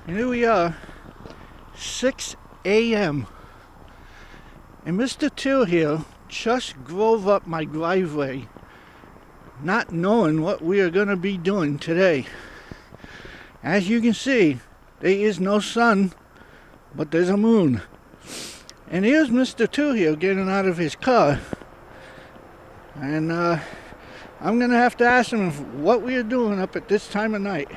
Here we are, 6 a.m. And Mr. Till here just drove up my driveway, not knowing what we are going to be doing today. As you can see, there is no sun, but there's a moon. And here's Mr. Till here getting out of his car. And I'm going to have to ask him what we are doing up at this time of night.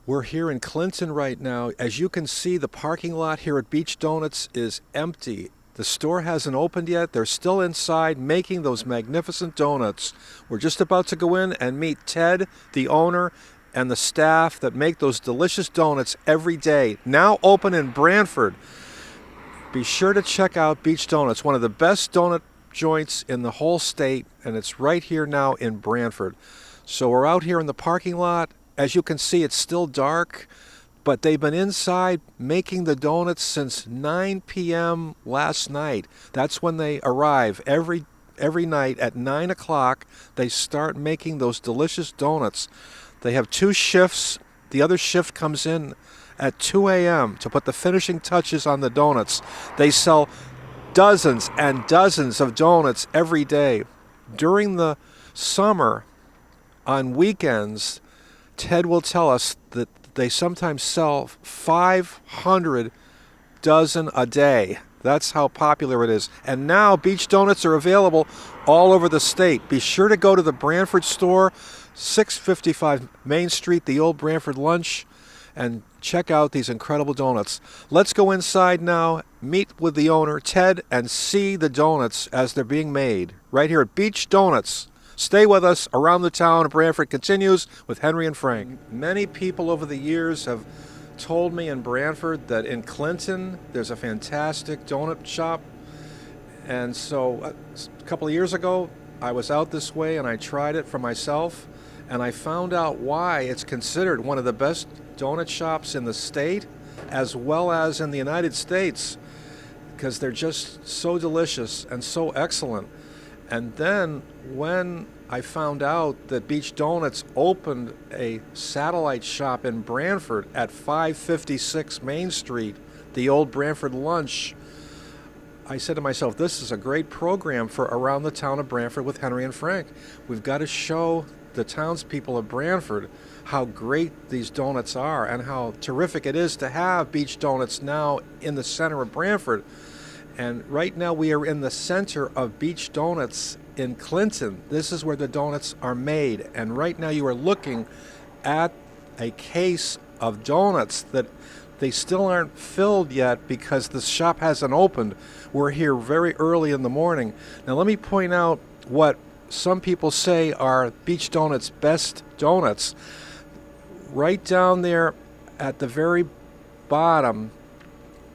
We're here in Clinton right now. As you can see, the parking lot here at Beach Donuts is empty. The store hasn't opened yet. They're still inside making those magnificent donuts. We're just about to go in and meet Ted, the owner, and the staff that make those delicious donuts every day. Now open in Branford. Be sure to check out Beach Donuts, one of the best donut joints in the whole state, and it's right here now in Branford. So we're out here in the parking lot. As you can see, it's still dark, but they've been inside making the donuts since 9 p.m. last night. That's when they arrive. Every night at 9 o'clock, they start making those delicious donuts. They have 2 shifts. The other shift comes in at 2 a.m. to put the finishing touches on the donuts. They sell dozens and dozens of donuts every day. During the summer, on weekends, Ted will tell us that they sometimes sell 500 dozen a day. That's how popular it is. And now Beach Donuts are available all over the state. Be sure to go to the Branford store, 655 Main Street, the old Branford Lunch, and check out these incredible donuts. Let's go inside now, meet with the owner, Ted, and see the donuts as they're being made right here at Beach Donuts. Stay with us. Around the Town of Branford continues with Henry and Frank. Many people over the years have told me in Branford that in Clinton there's a fantastic donut shop. And so a couple of years ago, I was out this way and I tried it for myself. And I found out why it's considered one of the best donut shops in the state as well as in the United States, because they're just so delicious and so excellent. And then when I found out that Beach Donuts opened a satellite shop in Branford at 556 Main Street, the old Branford Lunch, I said to myself, this is a great program for Around the Town of Branford with Henry and Frank. We've got to show the townspeople of Branford how great these donuts are and how terrific it is to have Beach Donuts now in the center of Branford. And right now we are in the center of Beach Donuts in Clinton. This is where the donuts are made. And right now you are looking at a case of donuts that they still aren't filled yet because the shop hasn't opened. We're here very early in the morning. Now let me point out what some people say are Beach Donuts' best donuts. Right down there at the very bottom,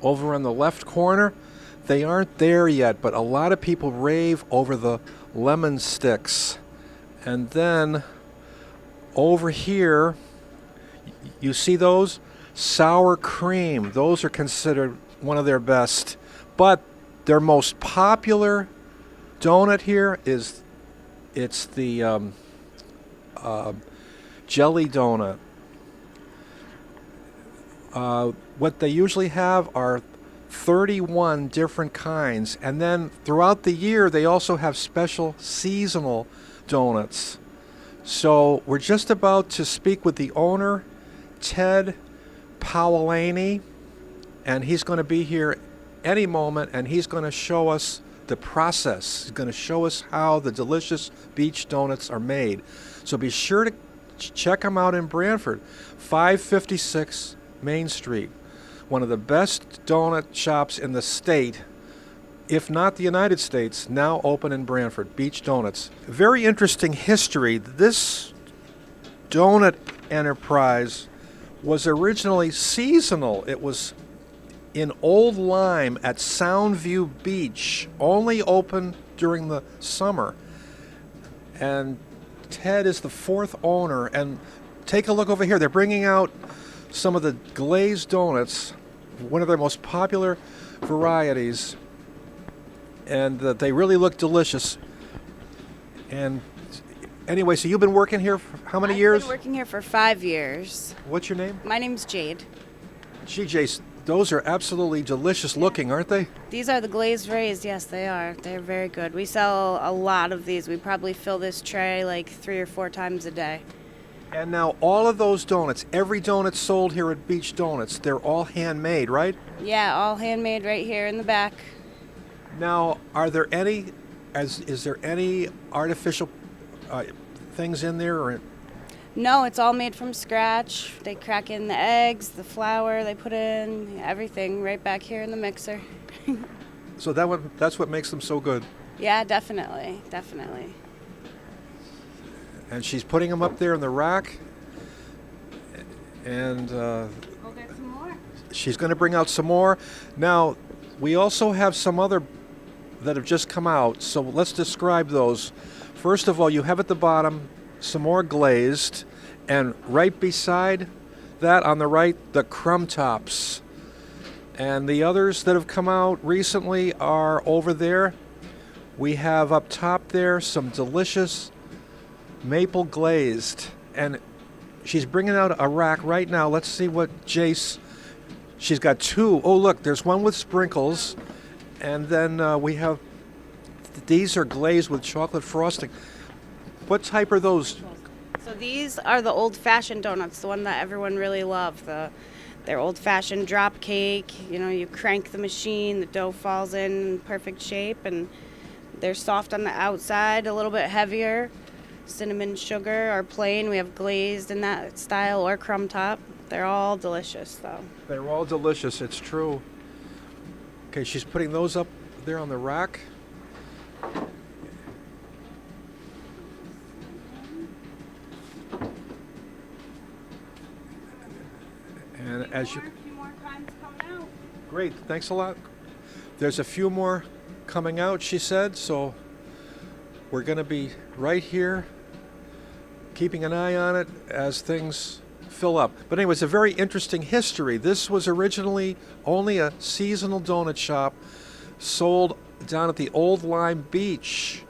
over in the left corner, they aren't there yet, but a lot of people rave over the lemon sticks. And then over here, you see those? Sour cream. Those are considered one of their best. But their most popular donut here is it's the jelly donut. What they usually have are 31 different kinds, and then throughout the year they also have special seasonal donuts. So we're just about to speak with the owner, Ted Powellani, and he's going to be here any moment, and he's going to show us the process. He's going to show us how the delicious beach donuts are made. So be sure to check him out in Branford, 556 Main Street. One of the best donut shops in the state, if not the United States, now open in Branford, Beach Donuts. Very interesting history. This donut enterprise was originally seasonal. It was in Old Lyme at Soundview Beach, only open during the summer. And Ted is the fourth owner. And take a look over here. They're bringing out some of the glazed donuts, one of their most popular varieties. And they really look delicious. And anyway, so you've been working here for how many years? I've been working here for 5 years. What's your name? My name's Jade. Gee, Jace, those are absolutely delicious looking, aren't they? These are the glazed raised. Yes, they are. They're very good. We sell a lot of these. We probably fill this tray like 3 or 4 times a day. And now all of those donuts, every donut sold here at Beach Donuts, they're all handmade, right? Yeah, all handmade right here in the back. Now, are there any, is there any artificial things in there? Or? No, it's all made from scratch. They crack in the eggs, the flour they put in, everything right back here in the mixer. So that's what makes them so good. Yeah, definitely, definitely. And she's putting them up there in the rack. And We'll get some more. she's going to bring out some more. Now, we also have some other that have just come out. So let's describe those. First of all, you have at the bottom some more glazed. And right beside that on the right, the crumb tops. And the others that have come out recently are over there. We have up top there some delicious maple glazed, and she's bringing out a rack right now. Let's see what Jace. She's got 2. Oh, look, there's one with sprinkles, and then we have these are glazed with chocolate frosting. What type are those? So these are the old-fashioned donuts, the one that everyone really loved. They're old-fashioned drop cake. You know, you crank the machine, the dough falls in perfect shape, and they're soft on the outside, a little bit heavier. Cinnamon sugar or plain. We have glazed in that style or crumb top. They're all delicious, though. They're all delicious, it's true. Okay, she's putting those up there on the rack. And as you... A few more kinds coming out. Great, thanks a lot. There's a few more coming out, she said, so we're going to be right here keeping an eye on it as things fill up. But anyway, it's a very interesting history. This was originally only a seasonal donut shop sold down at the Old Lyme Beach.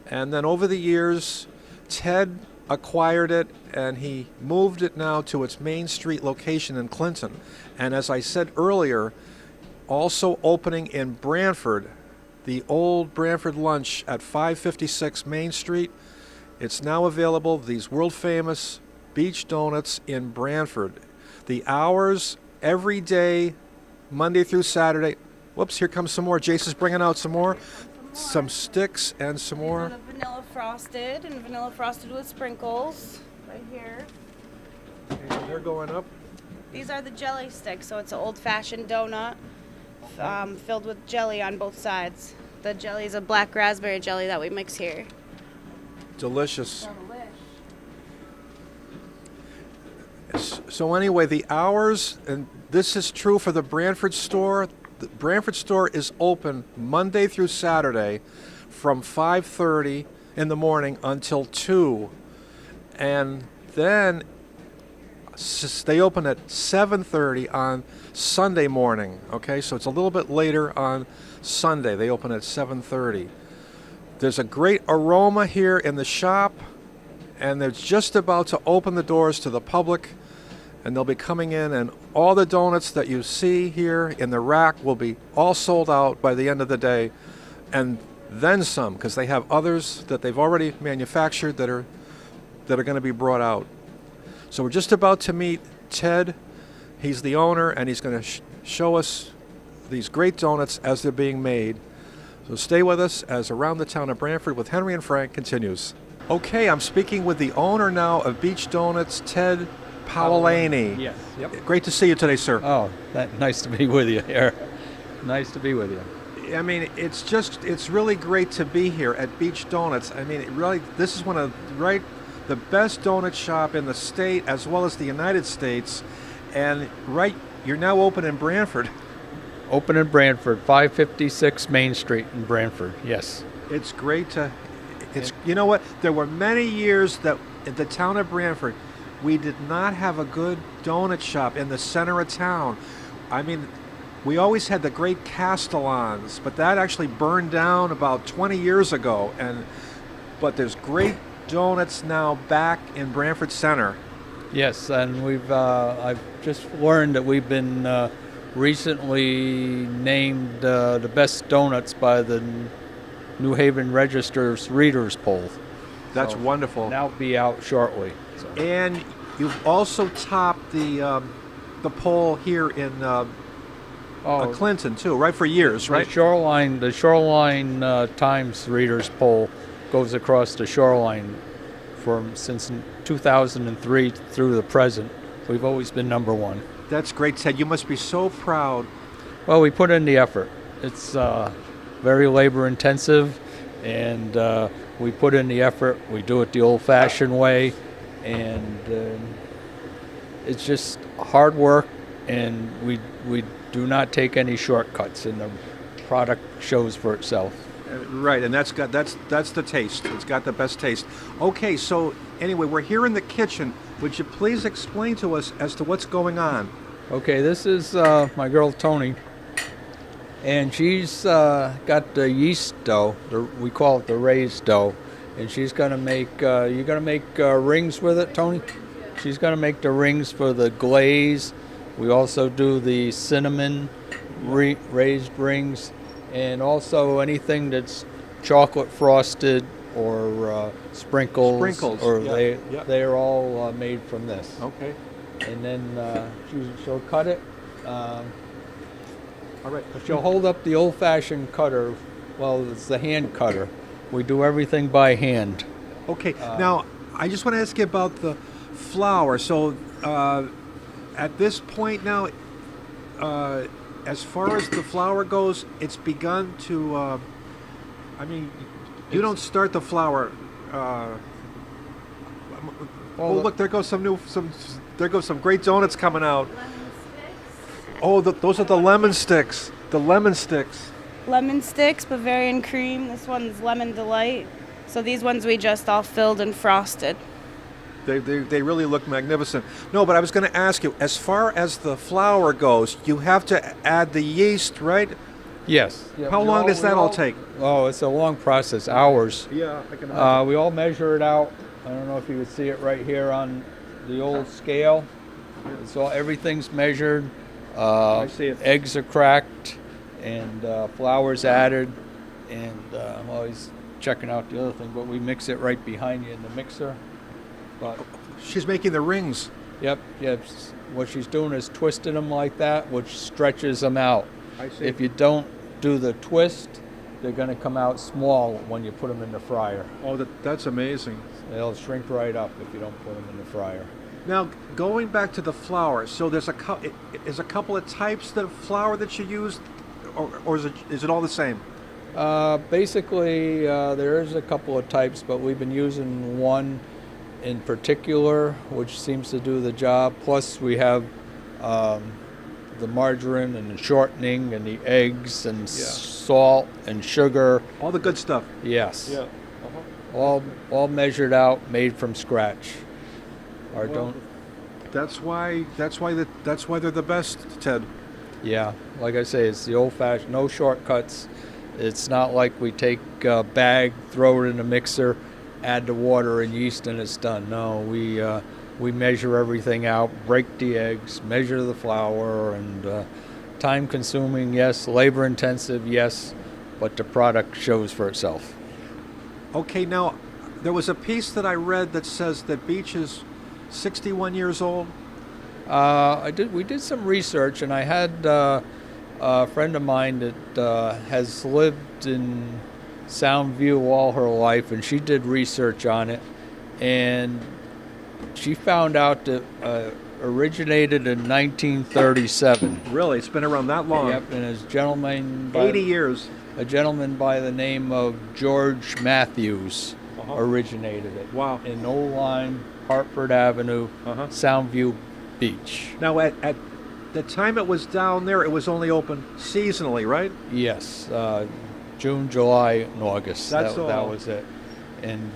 And then over the years, Ted acquired it and he moved it now to its Main Street location in Clinton. And as I said earlier, also opening in Branford, the old Branford Lunch at 556 Main Street. It's now available, these world-famous Beach Donuts in Branford. The hours, every day, Monday through Saturday. Whoops, here comes some more. Jason's bringing out some more. Some sticks and some more. These are the vanilla frosted with sprinkles, right here. And they're going up. These are the jelly sticks, so it's an old-fashioned donut filled with jelly on both sides. The jelly is a black raspberry jelly that we mix here. Delicious. So anyway, the hours, and this is true for the Branford store. The Branford store is open Monday through Saturday from 5:30 in the morning until 2. And then they open at 7:30 on Sunday morning. Okay, so it's a little bit later on Sunday. They open at 7:30. There's a great aroma here in the shop, and they're just about to open the doors to the public, and they'll be coming in, and all the donuts that you see here in the rack will be all sold out by the end of the day, and then some, because they have others that they've already manufactured that are going to be brought out. So we're just about to meet Ted. He's the owner, and he's going to show us these great donuts as they're being made. So stay with us as Around the Town of Branford with Henry and Frank continues. Okay, I'm speaking with the owner now of Beach Donuts, Ted Paolini. Yes. Yep. Great to see you today, sir. Oh, nice to be with you here. Nice to be with you. I mean, it's really great to be here at Beach Donuts. I mean, this is one of the best donut shop in the state as well as the United States. And you're now open in Branford. Open in Branford, 556 Main Street in Branford, yes. It's great to, you know what? There were many years that in the town of Branford, we did not have a good donut shop in the center of town. I mean, we always had the great Castellans, but that actually burned down about 20 years ago. But there's great donuts now back in Branford Center. Yes, and I've just learned that we've been recently named the best donuts by the New Haven Register's Readers Poll. That's So wonderful. That'll be out shortly. So. And you've also topped the poll here in Clinton too, right? For years, right? The Shoreline Times Readers Poll goes across the shoreline since 2003 through the present. We've always been number one. That's great, Ted. You must be so proud. Well, we put in the effort. It's very labor intensive, and we put in the effort. We do it the old-fashioned way, and it's just hard work, and we do not take any shortcuts, and the product shows for itself. Right, and that's the taste. It's got the best taste. Okay, so anyway, we're here in the kitchen. Would you please explain to us as to what's going on? Okay, this is my girl Tony, and she's got the yeast dough. We call it the raised dough, and she's gonna make. You're gonna make rings with it, Tony. She's gonna make the rings for the glaze. We also do the cinnamon raised rings, and also anything that's chocolate frosted or sprinkles. Or they are all made from this. Okay. And then she'll cut it. All right. She'll hold up the old-fashioned cutter. Well, it's the hand cutter. We do everything by hand. Okay. Now, I just want to ask you about the flour. So, at this point now, as far as the flour goes, it's begun to. You don't start the flour. Look! There goes some great donuts coming out. Oh, those are the lemon sticks. The lemon sticks. Lemon sticks, Bavarian cream. This one's lemon delight. So these ones we just all filled and frosted. They really look magnificent. No, but I was going to ask you, as far as the flour goes, you have to add the yeast, right? Yes. How long does that all take? Oh, it's a long process, hours. Yeah, I can imagine. We all measure it out. I don't know if you can see it right here on the old scale. So everything's measured. I see it. Eggs are cracked, and flour's added, and I'm always checking out the other thing, but we mix it right behind you in the mixer. But she's making the rings. Yep. What she's doing is twisting them like that, which stretches them out. I see. If you don't do the twist, they're going to come out small when you put them in the fryer. Oh, that's amazing. They'll shrink right up if you don't put them in the fryer. Now, going back to the flour, so there's a couple of types of flour that you use, or is it all the same? Basically, there is a couple of types, but we've been using one in particular, which seems to do the job. Plus, we have the margarine and the shortening and the eggs and salt and sugar. All the good stuff. Yes. Yeah. All measured out, made from scratch. That's why they're the best, Ted. Yeah, like I say, it's the old-fashioned, no shortcuts. It's not like we take a bag, throw it in a mixer, add the water and yeast, and it's done. No, we measure everything out, break the eggs, measure the flour, and time-consuming, yes, labor-intensive, yes, but the product shows for itself. Okay, now, there was a piece that I read that says that Beach is 61 years old. We did some research, and I had a friend of mine that has lived in Soundview all her life, and she did research on it, and she found out that originated in 1937. Really, it's been around that long. Yep, and a 80 years. a gentleman by the name of George Matthews Uh-huh. originated it. Wow. In Old Lyme, Hartford Avenue, Uh-huh. Soundview Beach. Now, at the time it was down there, it was only open seasonally, right? Yes, June, July, and August. That's that all. was it. And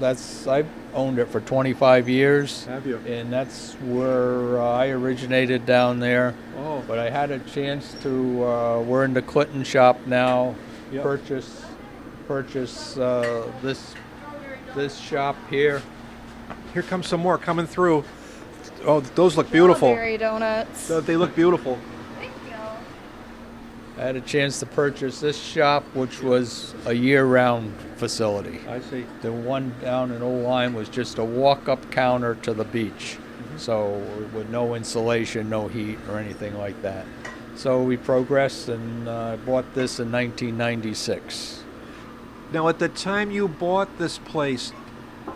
that's I've owned it for 25 years. Have you? And that's where I originated down there. Oh. But I had a chance to. We're in the Clinton shop now. Yep. Purchase this shop here. Here comes some more coming through. Oh, those look beautiful. Strawberry donuts. They look beautiful. Thank you. I had a chance to purchase this shop, which was a year-round facility. I see. The one down in Old Lyme was just a walk-up counter to the beach, so with no insulation, no heat, or anything like that. So we progressed, and bought this in 1996. Now, at the time you bought this place,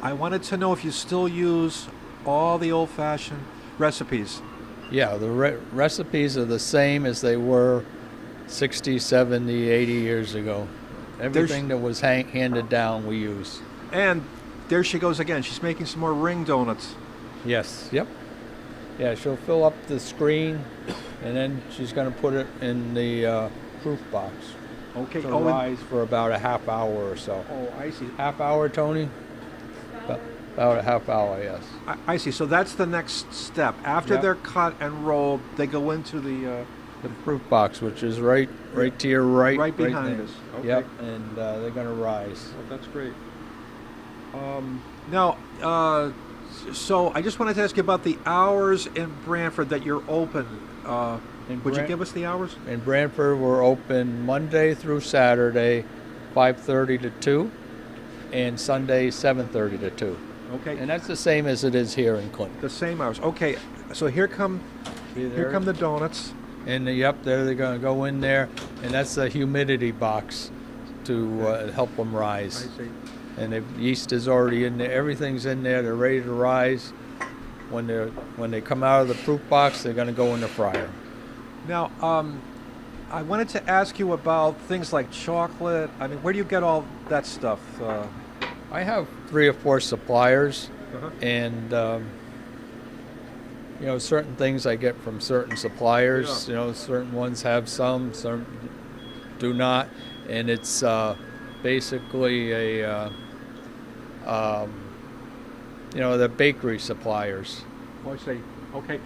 I wanted to know if you still use all the old-fashioned recipes. Yeah, the recipes are the same as they were 60, 70, 80 years ago. Everything that was handed down, we use. And there she goes again. She's making some more ring donuts. Yes, yep. Yeah, she'll fill up the screen, and then she's going to put it in the proof box Okay. to and- rise for about a half hour or so. oh, I see. Half hour, Tony? About a half hour, yes. I see. So that's the next step. After Yep. they're cut and rolled, they go into the The proof box, which is right to your right. right behind there. us. Okay. Yep, and they're going to rise. Well, that's great. Now, so I just wanted to ask you about the hours in Branford that you're open. Would you give us the hours? In Branford, we're open Monday through Saturday, 5:30 to 2, and Sunday, 7:30 to 2. Okay. And that's the same as it is here in Clinton. The same hours. Okay. So here come the donuts. And yep, they're going to go in there, and that's the humidity box to help them rise. I see. And the yeast is already in there. Everything's in there. They're ready to rise. When they come out of the proof box, they're going to go in the fryer. Now, I wanted to ask you about things like chocolate. I mean, where do you get all that stuff? I have 3 or 4 suppliers, Uh-huh. and certain things I get from certain suppliers. Yeah. Certain ones have some do not, and it's basically the bakery suppliers. Oh, I see. Okay.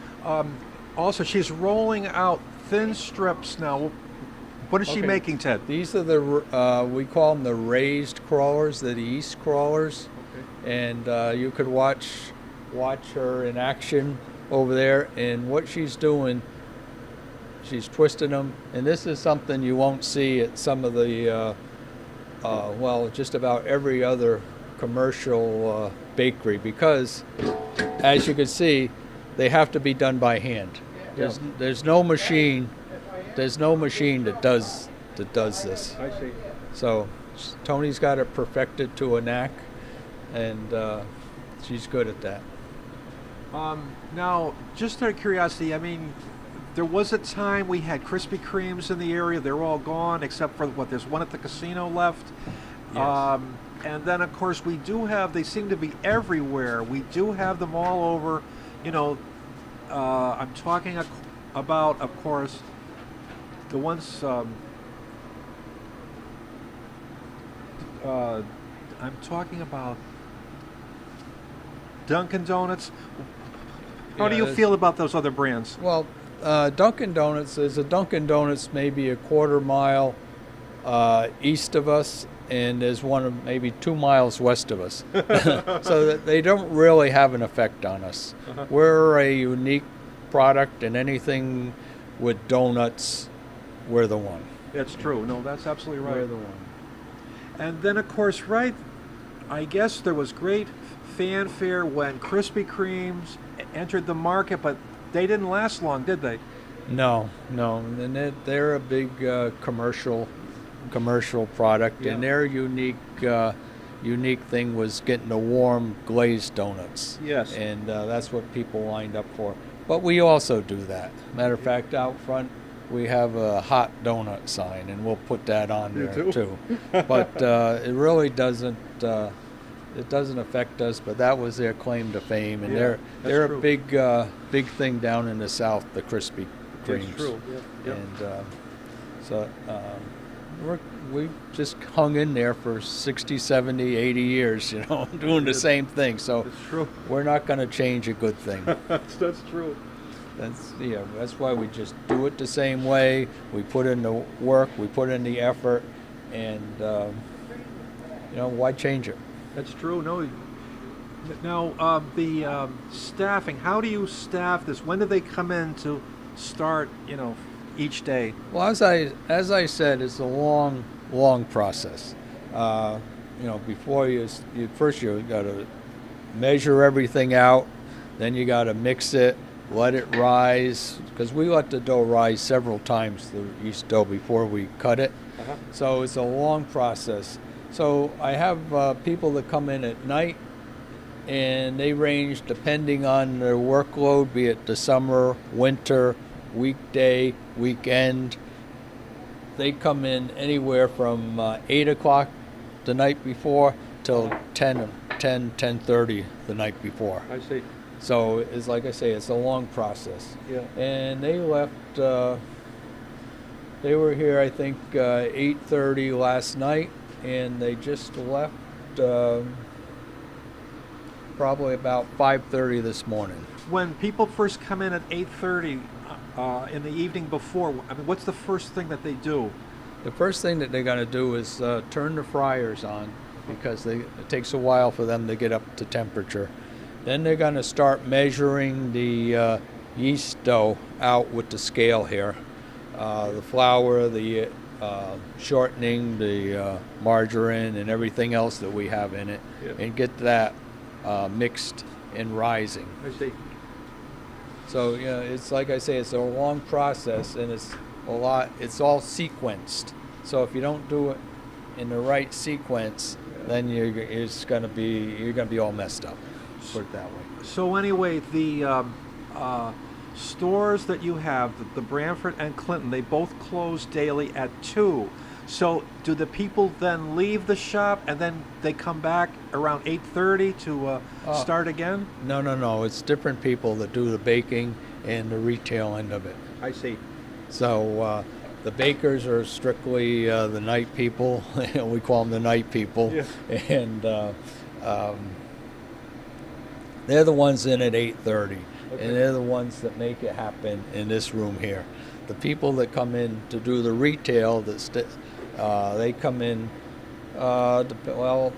Also, she's rolling out thin strips now. What is she Okay. making, Ted? These are we call them the raised crawlers. They're the yeast crawlers, and you could watch her in action over there. And what she's doing, she's twisting them. And this is something you won't see at some of the, just about every other commercial bakery, because, as you can see, they have to be done by hand. There's no machine. There's no machine that does this. I see. So Tony's got it perfected to a knack, and she's good at that. Now, just out of curiosity, I mean, there was a time we had Krispy Kremes in the area. They're all gone, except for there's one at the casino left. Yes. And then, of course, we do have, they seem to be everywhere. We do have them all over. I'm talking about, of course, the ones, I'm talking about Dunkin' Donuts. How do Yeah, you there's- feel about those other brands? Well, Dunkin' Donuts, there's a Dunkin' Donuts maybe a quarter mile east of us, and there's one maybe 2 miles west of us. So that they don't really have an effect on us. Uh-huh. We're a unique product, and anything with donuts, we're the one. That's true. No, that's absolutely right. We're the one. And then, of course, I guess there was great fanfare when Krispy Kremes entered the market, but they didn't last long, did they? No, and they're a big commercial product, Yeah. and they're unique unique thing was getting the warm glazed donuts. Yes. And that's what people lined up for. But we also do that. Matter of fact, out front we have a hot donut sign, and we'll put that on You there do? too. But it really doesn't. It doesn't affect us. But that was their claim to fame, and Yeah, they're true. a big thing down in the South. The Krispy Kremes. That's true. Yeah. And so we just hung in there for 60, 70, 80 years, doing the same thing. So That's true. we're not going to change a good thing. That's true. That's why we just do it the same way. We put in the work, we put in the effort, and why change it? That's true. No. Now, the staffing. How do you staff this? When do they come in to start? Each day. Well, as I said, it's a long process. Before you got to measure everything out, then you got to mix it, let it rise, because we let the dough rise several times, the yeast dough, before we cut it. Uh-huh. So it's a long process. So I have people that come in at night, and they range depending on their workload, be it the summer, winter, weekday, weekend. They come in anywhere from 8 o'clock the night before till 10:30 the night before. I see. So it's like I say, it's a long process. Yeah. And they left, they were here I think 8:30 last night, and they just left probably about 5:30 this morning. When people first come in at 8:30 in the evening before, what's the first thing that they do? The first thing that they're going to do is turn the fryers on, because it takes a while for them to get up to temperature. Then they're going to start measuring the yeast dough out with the scale here. The flour, the shortening, the margarine, and everything else that we have in it, and get that mixed and rising. I see. So it's like I say, it's a long process, and it's all sequenced. So if you don't do it in the right sequence, then you're gonna be all messed up. Put it that way. So anyway, the stores that you have, the Branford and Clinton, they both close daily at 2. So do the people then leave the shop and then they come back around 8:30 to start again? No. It's different people that do the baking and the retail end of it. I see. So the bakers are strictly the night people. We call them the night people. Yeah. And they're the ones in at 8:30. Okay. And they're the ones that make it happen in this room here. The people that come in to do the retail, they come in, they'll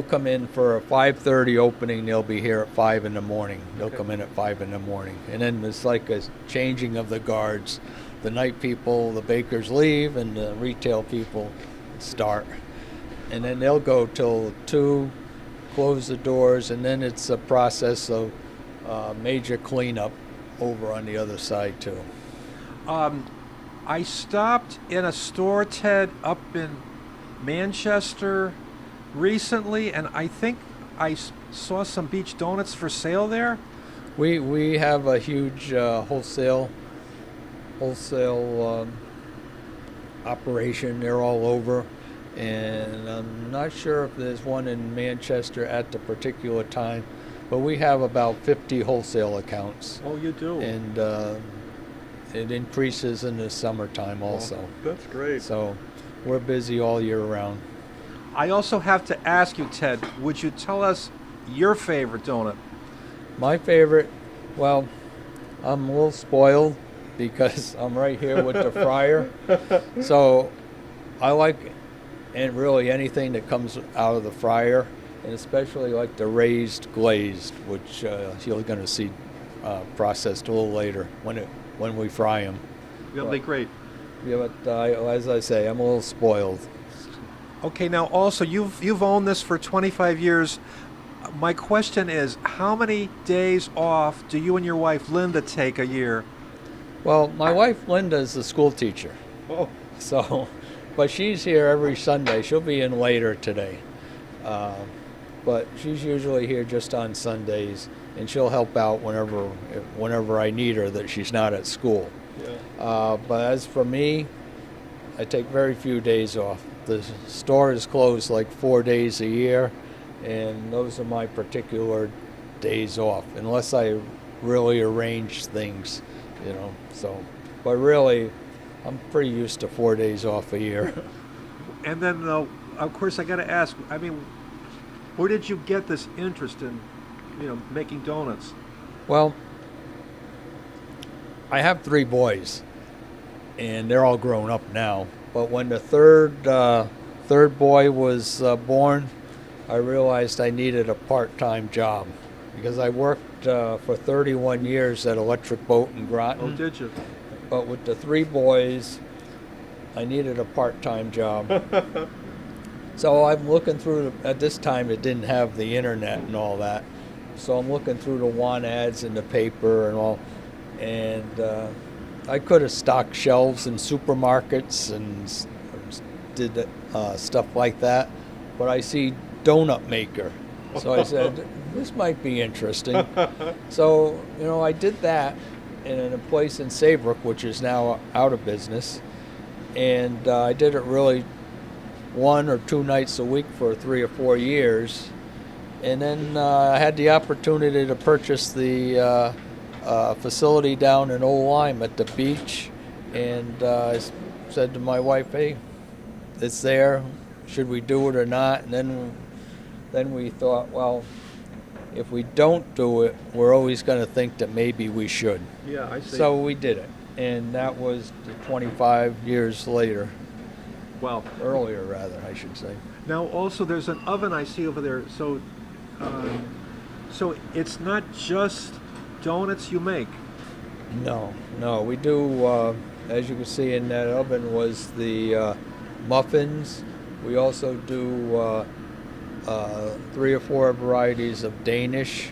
come in for a 5:30 opening. They'll be here at 5 in the morning. They'll come in at 5 in the morning. And then it's like a changing of the guards. The night people, the bakers leave, and the retail people start. And then they'll go till 2, close the doors, and then it's a process of major cleanup over on the other side too. I stopped in a store, Ted, up in Manchester recently, and I think I saw some Beach Donuts for sale there. We have a huge wholesale operation. They're all over, and I'm not sure if there's one in Manchester at the particular time, but we have about 50 wholesale accounts. Oh, you do? And it increases in the summertime also. Oh, that's great. So we're busy all year round. I also have to ask you, Ted, would you tell us your favorite donut? My favorite, well, I'm a little spoiled because I'm right here with the fryer. So I like really anything that comes out of the fryer, and especially like the raised glazed, which you're going to see processed a little later when we fry them. That'll be great. Yeah, but as I say, I'm a little spoiled. Okay, now also you've owned this for 25 years. My question is, how many days off do you and your wife Linda take a year? Well, my wife Linda is a school teacher. Oh. So, but she's here every Sunday. She'll be in later today. But she's usually here just on Sundays, and she'll help out whenever I need her that she's not at school. But as for me, I take very few days off. The store is closed like 4 days a year, and those are my particular days off, unless I really arrange things, you know. So, but really, I'm pretty used to 4 days off a year. And then, of course, I got to ask. I mean, where did you get this interest in, making donuts? Well, I have 3 boys, and they're all grown up now. But when the third boy was born, I realized I needed a part-time job because I worked for 31 years at Electric Boat in Groton. Oh, did you? But with the 3 boys, I needed a part-time job. So I'm looking through, at this time it didn't have the internet and all that. So I'm looking through the want ads in the paper and all. And I could have stocked shelves in supermarkets and did stuff like that. But I see donut maker. So I said, this might be interesting. So, I did that in a place in Saybrook, which is now out of business. And I did it really 1 or 2 nights a week for 3 or 4 years. And then I had the opportunity to purchase the facility down in Old Lyme at the beach. And I said to my wife, hey, it's there. Should we do it or not? And then we thought, well, if we don't do it, we're always going to think that maybe we should. Yeah, I see. So we did it. And that was 25 years later. Wow. Earlier, rather, I should say. Now, also, there's an oven I see over there. So it's not just donuts you make. No. We do, as you can see in that oven, was the muffins. We also do 3 or 4 varieties of Danish.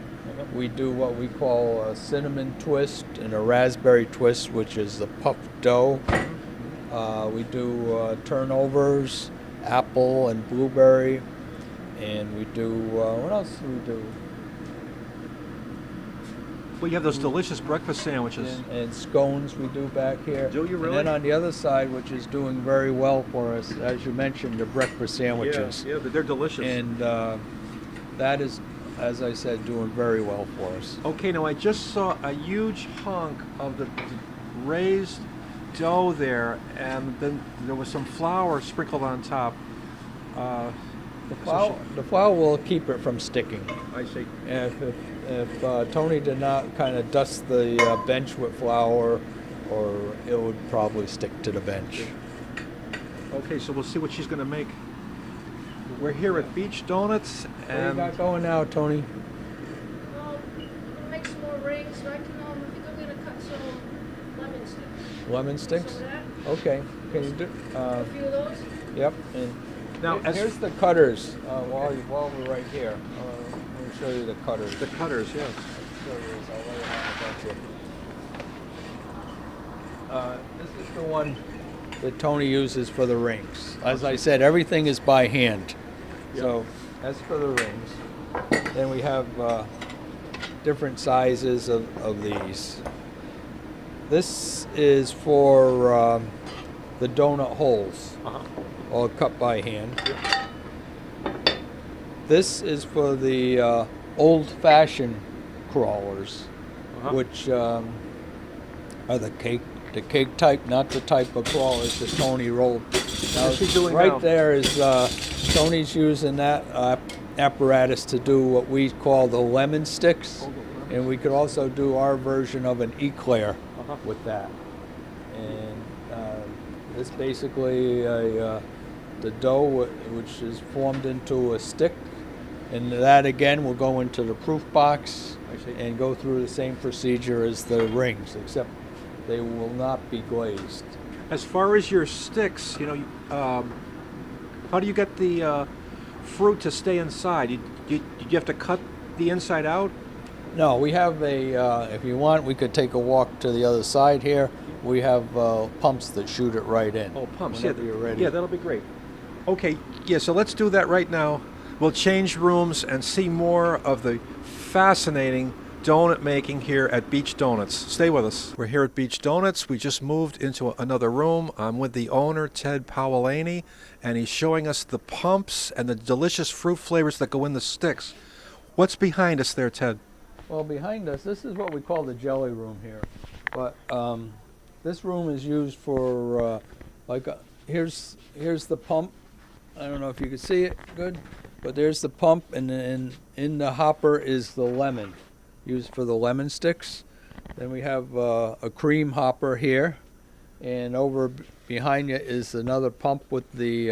We do what we call a cinnamon twist and a raspberry twist, which is the puffed dough. We do turnovers, apple and blueberry, and we do, what else do we do? Well, you have those delicious breakfast sandwiches. And scones we do back here. Do you really? And then on the other side, which is doing very well for us, as you mentioned, the breakfast sandwiches. Yeah, they're delicious. And that is, as I said, doing very well for us. Okay, now I just saw a huge hunk of the raised dough there, and then there was some flour sprinkled on top. The flour will keep it from sticking. I see. If Tony did not kind of dust the bench with flour, or it would probably stick to the bench. Okay, so we'll see what she's going to make. We're here at Beach Donuts, What do and you got going now, Tony? Well, I'm gonna make some more rings, so I think I'm gonna cut some lemon sticks. Lemon sticks? Some of that, Okay. Can you do? a few of those. Yep. And now here's the cutters. While we're right here, let me show you the cutters. the cutters, yeah. I'll lay it on the bench here. This is the one that Tony uses for the rings. As I said, everything is by hand. So that's for the rings. Then we have different sizes of these. This is for the donut holes, all cut by hand. This is for the old-fashioned crawlers, which are the cake type, not the type of crawlers that Tony rolled. Now, What's he doing right now? there is Tony's using that apparatus to do what we call the lemon sticks, and we could also do our version of an eclair with that. And it's basically the dough which is formed into a stick, and that again will go into the proof box and go through the same procedure as the rings, except they will not be glazed. As far as your sticks, how do you get the fruit to stay inside? You have to cut the inside out? No, we have if you want, we could take a walk to the other side here. We have pumps that shoot it right in. Oh, pumps, whenever you're ready. Yeah, that'll be great. Okay, yeah, so let's do that right now. we'll change rooms and see more of the fascinating donut making here at Beach Donuts. Stay with us. We're here at Beach Donuts. We just moved into another room. I'm with the owner, Ted Powellani, and he's showing us the pumps and the delicious fruit flavors that go in the sticks. What's behind us there, Ted? Well, behind us, this is what we call the jelly room here. But this room is used for, here's the pump. I don't know if you can see it good, but there's the pump, and then in the hopper is the lemon, used for the lemon sticks. Then we have a cream hopper here, and over behind you is another pump with the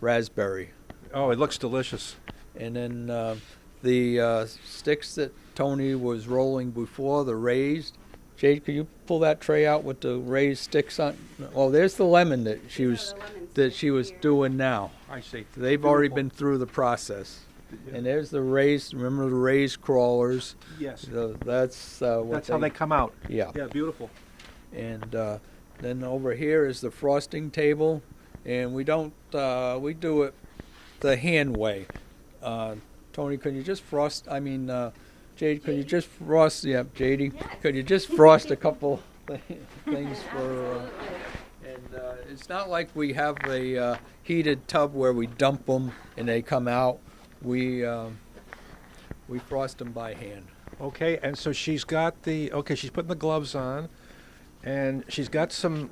raspberry. Oh, it looks delicious. And then the sticks that Tony was rolling before, the raised. Jade, could you pull that tray out with the raised sticks on? Oh, there's the lemon that she was doing now. I see. They've already been through the process. Yeah. And there's the raised. Remember the raised crawlers? Yes. That's How they come out. Yeah. Yeah, beautiful. And then over here is the frosting table, and we do it the hand way. Tony, could you just frost? I mean, Jade, could you just frost? Yeah, Jady, could you just frost a couple things for? And it's not like we have a heated tub where we dump them and they come out. We frost them by hand. Okay, and so she's got she's putting the gloves on, and she's got some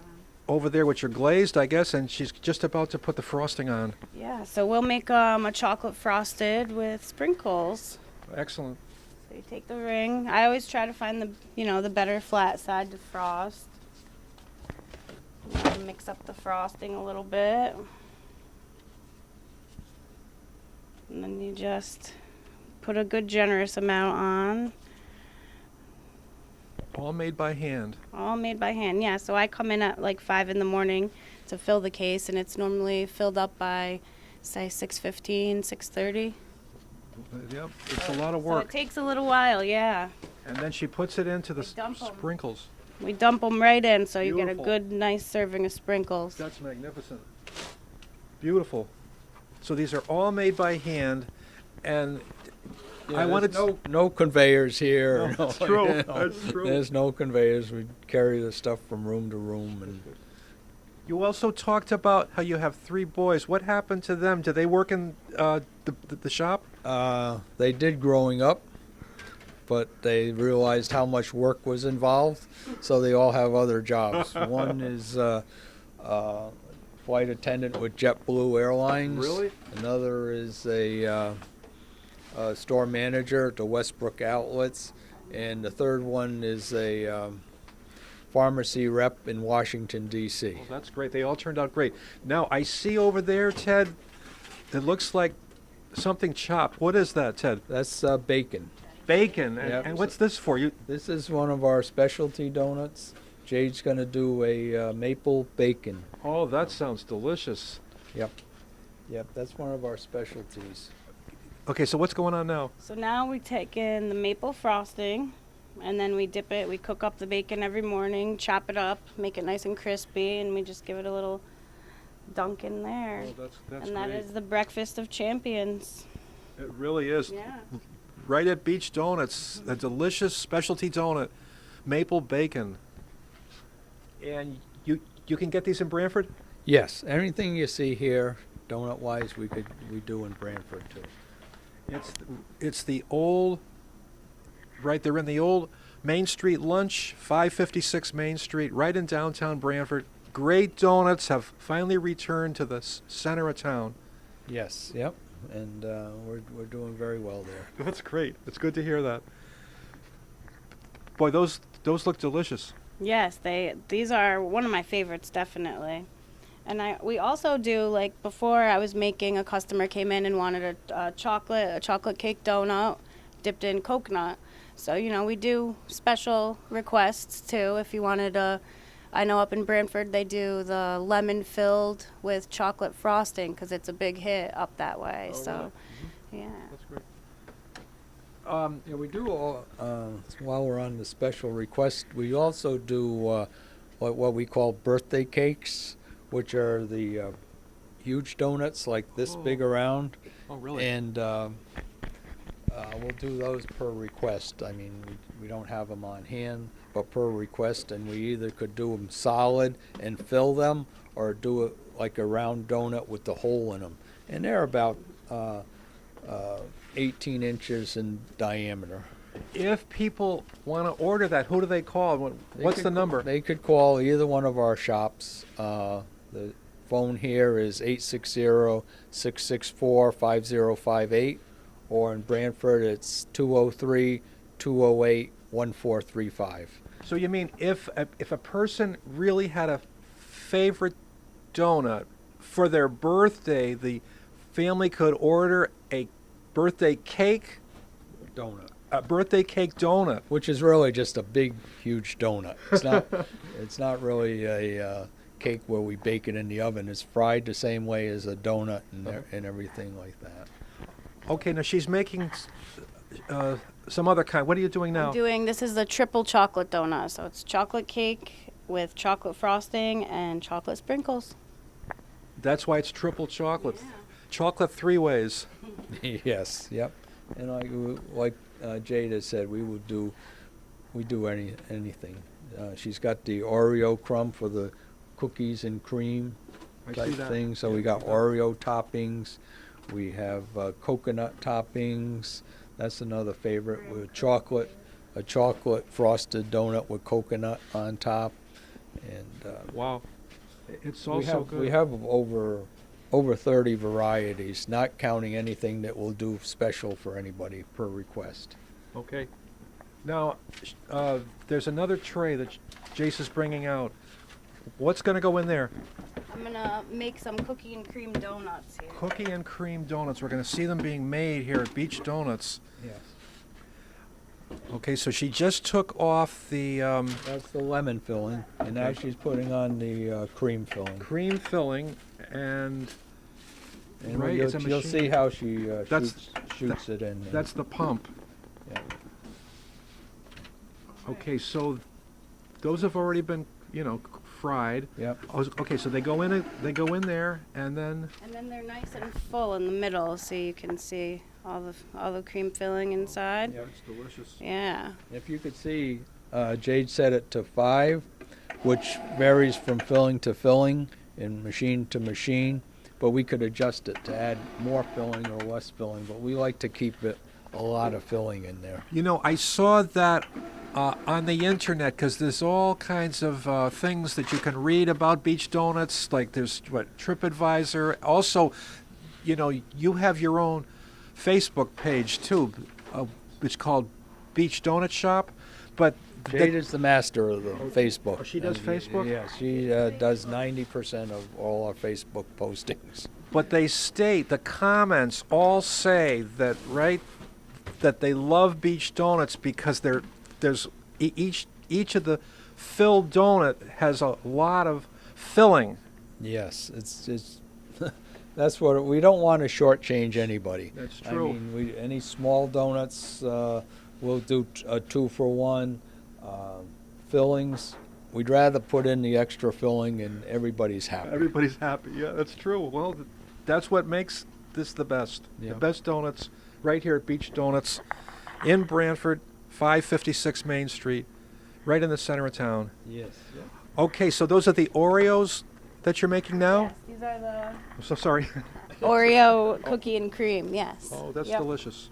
over there which are glazed, I guess, and she's just about to put the frosting on. Yeah, so we'll make a chocolate frosted with sprinkles. Excellent. So you take the ring. I always try to find the better flat side to frost. Mix up the frosting a little bit. And then you just put a good generous amount on. All made by hand. All made by hand, yeah. So I come in at like 5 in the morning to fill the case, and it's normally filled up by, say, 6:15, 6:30. Yep, it's a lot of So work. it takes a little while, yeah. And then she puts it into the We dump 'em. sprinkles. We dump them right in, so you get a Beautiful. good, nice serving of sprinkles. That's magnificent. Beautiful. So these are all made by hand, and I wanted no conveyors here. No, that's true. That's true. There's no conveyors. We carry the stuff from room to room. And You also talked about how you have 3 boys. What happened to them? Do they work in the shop? they did growing up, but they realized how much work was involved, so they all have other jobs. One is flight attendant with JetBlue Airlines. Really? Another is a store manager at the Westbrook Outlets, and the third one is a pharmacy rep in Washington, D.C. Well, that's great. They all turned out great. Now, I see over there, Ted, it looks like something chopped. What is that, Ted? That's bacon. Bacon. Yep. And what's this for? This is one of our specialty donuts. Jade's going to do a maple bacon. Oh, that sounds delicious. Yep, that's one of our specialties. Okay, so what's going on now? So now we take in the maple frosting, and then we dip it. We cook up the bacon every morning, chop it up, make it nice and crispy, and we just give it a little dunk in there. Oh, that's and that great. is the breakfast of champions. It really is. Yeah. Right at Beach Donuts, a delicious specialty donut, maple bacon. And you can get these in Branford? Yes, everything you see here, donut-wise, we do in Branford too. It's the old, right there in the old Main Street Lunch, 556 Main Street, right in downtown Branford. Great donuts have finally returned to the center of town. Yes, yep, and we're doing very well there. That's great. It's good to hear that. Boy, those look delicious. Yes, these are one of my favorites, definitely. And we also do, like, before I was making, a customer came in and wanted a chocolate cake donut dipped in coconut. So, we do special requests too. If you wanted I know up in Branford they do the lemon filled with chocolate frosting because it's a big hit up that way. Oh, so, really? yeah. That's great. Yeah, we do all, while we're on the special request, we also do what we call birthday cakes, which are the huge donuts like this big around, Oh, really? and we'll do those per request. I mean, we don't have them on hand, but per request, and we either could do them solid and fill them, or do it like a round donut with the hole in them. And they're about 18 inches in diameter. If people want to order that, who do they call? What's the number? They could call either one of our shops. The phone here is 860-664-5058, or in Branford it's 203-208-1435. So you mean if a person really had a favorite donut for their birthday, the family could order a birthday cake, Donut. a birthday cake donut. Which is really just a big, huge donut. It's not. It's not really a cake where we bake it in the oven. It's fried the same way as a donut and everything like that. Okay, now she's making some other kind. What are you doing now? This is the triple chocolate donut. So it's chocolate cake with chocolate frosting and chocolate sprinkles. That's why it's triple chocolate. Chocolate 3 ways. Yes. Yep. And like Jada said, we do anything. She's got the Oreo crumb for the cookies and cream I type see that. thing. So we got Oreo toppings. We have coconut toppings. That's another favorite with a chocolate frosted donut with coconut on top. And Wow. It's we also have good. we have over 30 varieties, not counting anything that we'll do special for anybody per request. Okay. Now, there's another tray that Jace is bringing out. What's going to go in there? I'm going to make some cookie and cream donuts here. Cookie and cream donuts. We're going to see them being made here at Beach Donuts. Yes. Okay, so she just took off the That's the lemon filling, and now she's putting on the cream filling. cream filling, and right, you'll, it's a you'll machine. see how she That's- shoots it in there. that's the pump. Yeah. Okay, so those have already been, fried. Yep. Oh, okay, so they go in there, and then And then they're nice and full in the middle so you can see all the cream filling inside. Yep. it's delicious. Yeah. If you could see, Jade set it to 5, which varies from filling to filling and machine to machine, but we could adjust it to add more filling or less filling, but we like to keep it a lot of filling in there. I saw that on the internet, because there's all kinds of things that you can read about Beach Donuts. Like there's TripAdvisor. Also, you have your own Facebook page too. It's called Beach Donut Shop. But Jade is the master of the Facebook. Oh, she does Facebook? Yeah, she does 90% of all our Facebook postings. But they state, the comments all say that, that they love Beach Donuts because there's each of the filled donut has a lot of filling. Yes, it's that's what we don't want to shortchange anybody. That's true. I mean, any small donuts, we'll do a 2-for-1. Fillings, we'd rather put in the extra filling and everybody's happy. Everybody's happy. Yeah, that's true. Well, that's what makes this the best. Yeah. The best donuts right here at Beach Donuts in Branford, 556 Main Street, right in the center of town. Yes. Yeah. Okay, so those are the Oreos that you're making now? Yes, these are the I'm so sorry. Oreo cookie and cream. Yes. Oh, that's Yep. delicious.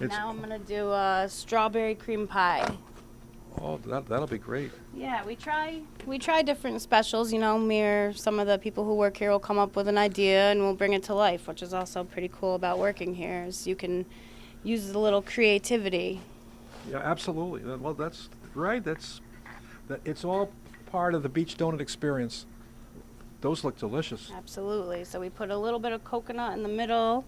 It's, Now I'm gonna do a strawberry cream pie. oh, that'll be great. Yeah, we try different specials. Me or some of the people who work here will come up with an idea and we'll bring it to life, which is also pretty cool about working here. Is you can use a little creativity. Yeah, absolutely. Well, that's right. It's all part of the Beach Donut experience. Those look delicious. Absolutely. So we put a little bit of coconut in the middle,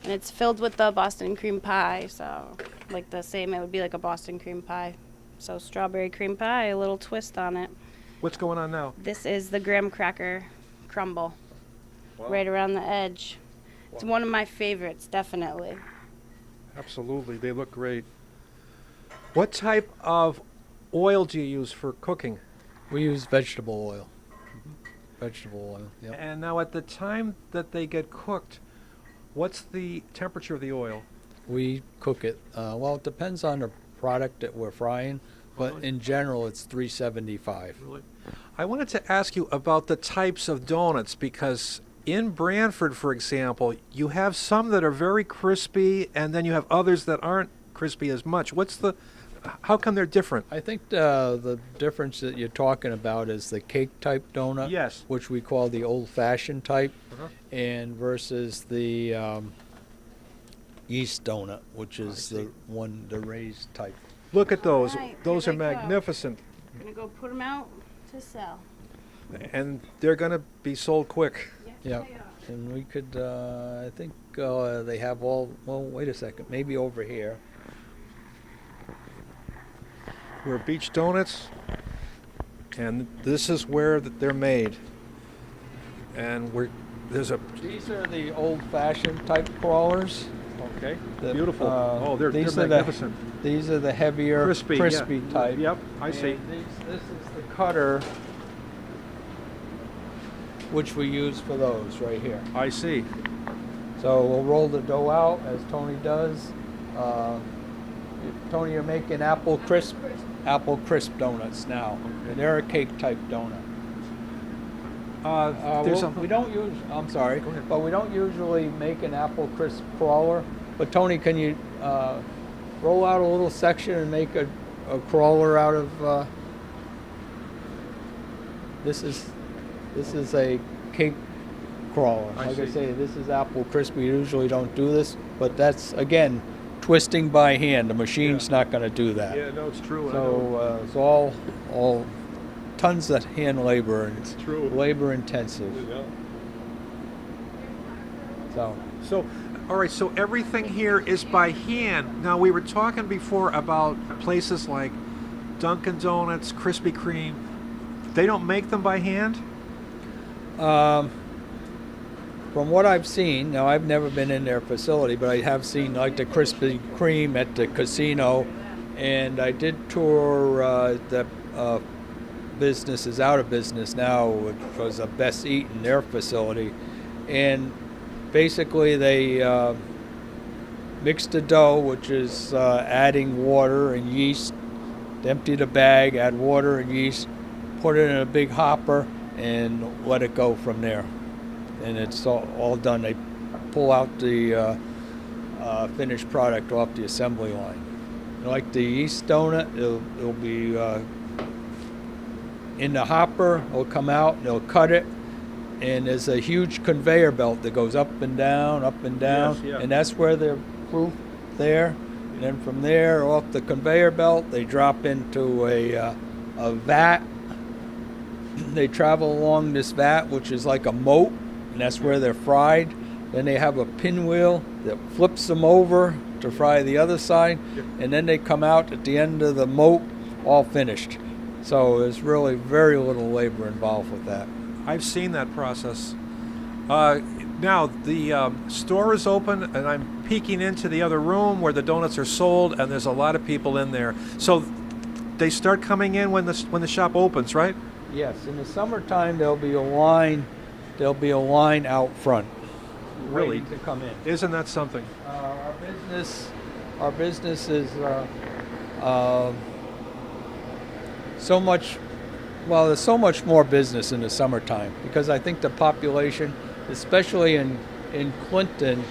and it's filled with the Boston cream pie. So like the same, it would be like a Boston cream pie. So strawberry cream pie, a little twist on it. What's going on now? This is the graham cracker crumble, right around the edge. It's one of my favorites, definitely. Absolutely, they look great. What type of oil do you use for cooking? We use vegetable oil. vegetable oil. Yep. And now at the time that they get cooked, what's the temperature of the oil? We cook it. Well, it depends on the product that we're frying, but Really? in general, it's 375. Really? I wanted to ask you about the types of donuts because in Branford, for example, you have some that are very crispy and then you have others that aren't crispy as much. How come they're different? I think the difference that you're talking about is the cake type donut, Yes. which we call the old-fashioned type, Uh-huh. and versus the yeast donut, which is see. the raised type. Look at those. Right, Those here are they go. magnificent. I'm gonna go put them out to sell. And they're going to be sold quick. Yeah, they are. and we could, I think they have all. Well, wait a second, maybe over here. We're Beach Donuts, and this is where they're made. And there's a These are the old-fashioned type crawlers. okay, The, beautiful. They're these are magnificent. These are the heavier, Crispy yeah. type. Yep, I see. And this is the cutter, which we use for those right here. I see. So we'll roll the dough out as Tony does. Tony, you're making apple crisp donuts now, and they're a cake type donut. We don't use. I'm sorry, Go ahead. but we don't usually make an apple crisp crawler. But Tony, can you roll out a little section and make a crawler out of? This is a cake crawler. I Like I see. say, this is apple crisp. We usually don't do this, but that's again twisting by hand. The machine's not going to do that. Yeah, no, it's true. So it's all tons of hand labor, and it's true. labor intensive. So, all right, so everything here is by hand. Now, we were talking before about places like Dunkin' Donuts, Krispy Kreme. They don't make them by hand? From what I've seen, now I've never been in their facility, but I have seen like the Krispy Kreme at the casino, and I did tour the business is out of business now, which was a Best Eat in their facility, and basically they mix the dough, which is adding water and yeast, empty the bag, add water and yeast, put it in a big hopper, and let it go from there. And it's all done. They pull out the finished product off the assembly line. Like the yeast donut, it'll be in the hopper. It'll come out and they'll cut it, and there's a huge conveyor belt that goes up and down, Yes, yeah. and that's where they're proof there. And then from there, off the conveyor belt, they drop into a vat. They travel along this vat, which is like a moat, and that's where they're fried. Then they have a pinwheel that flips them over to fry the other side, and then they come out at the end of the moat all finished. So there's really very little labor involved with that. I've seen that process. Now, the store is open, and I'm peeking into the other room where the donuts are sold, and there's a lot of people in there. So they start coming in when the shop opens, right? Yes, in the summertime there'll be a line. There'll be a line out front, Really? waiting to come in. Isn't that something? Our business is so much. Well, there's so much more business in the summertime because I think the population, especially in Clinton,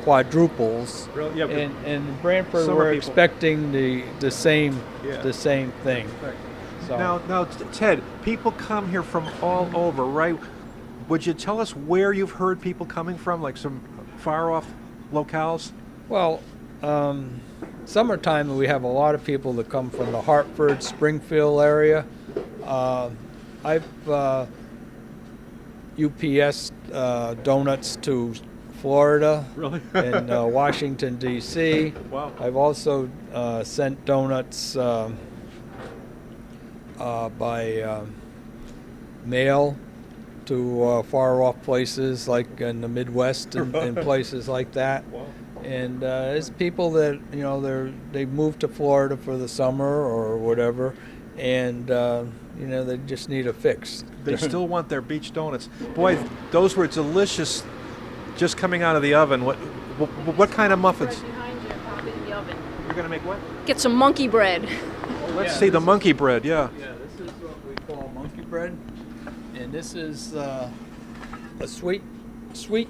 quadruples. Really? Yeah, but And in Branford, summer we're people. expecting the same Yeah. the same thing. So Now, Ted, people come here from all over, right? Would you tell us where you've heard people coming from, like some far-off locales? well, summertime we have a lot of people that come from the Hartford, Springfield area. I've UPS donuts to Florida Really? and Washington D.C. Wow. I've also sent donuts by mail to far-off places like in the Midwest and places like that. Wow. And there's people that they moved to Florida for the summer or whatever, and they just need a fix. They still want their beach donuts. Boy, those were delicious. Just coming out of the oven. What kind of muffins? Right behind you, pop it in the oven. You're gonna make what? Get some monkey bread. Let's see the monkey bread. Yeah. Yeah, this is what we call monkey bread, and this is a sweet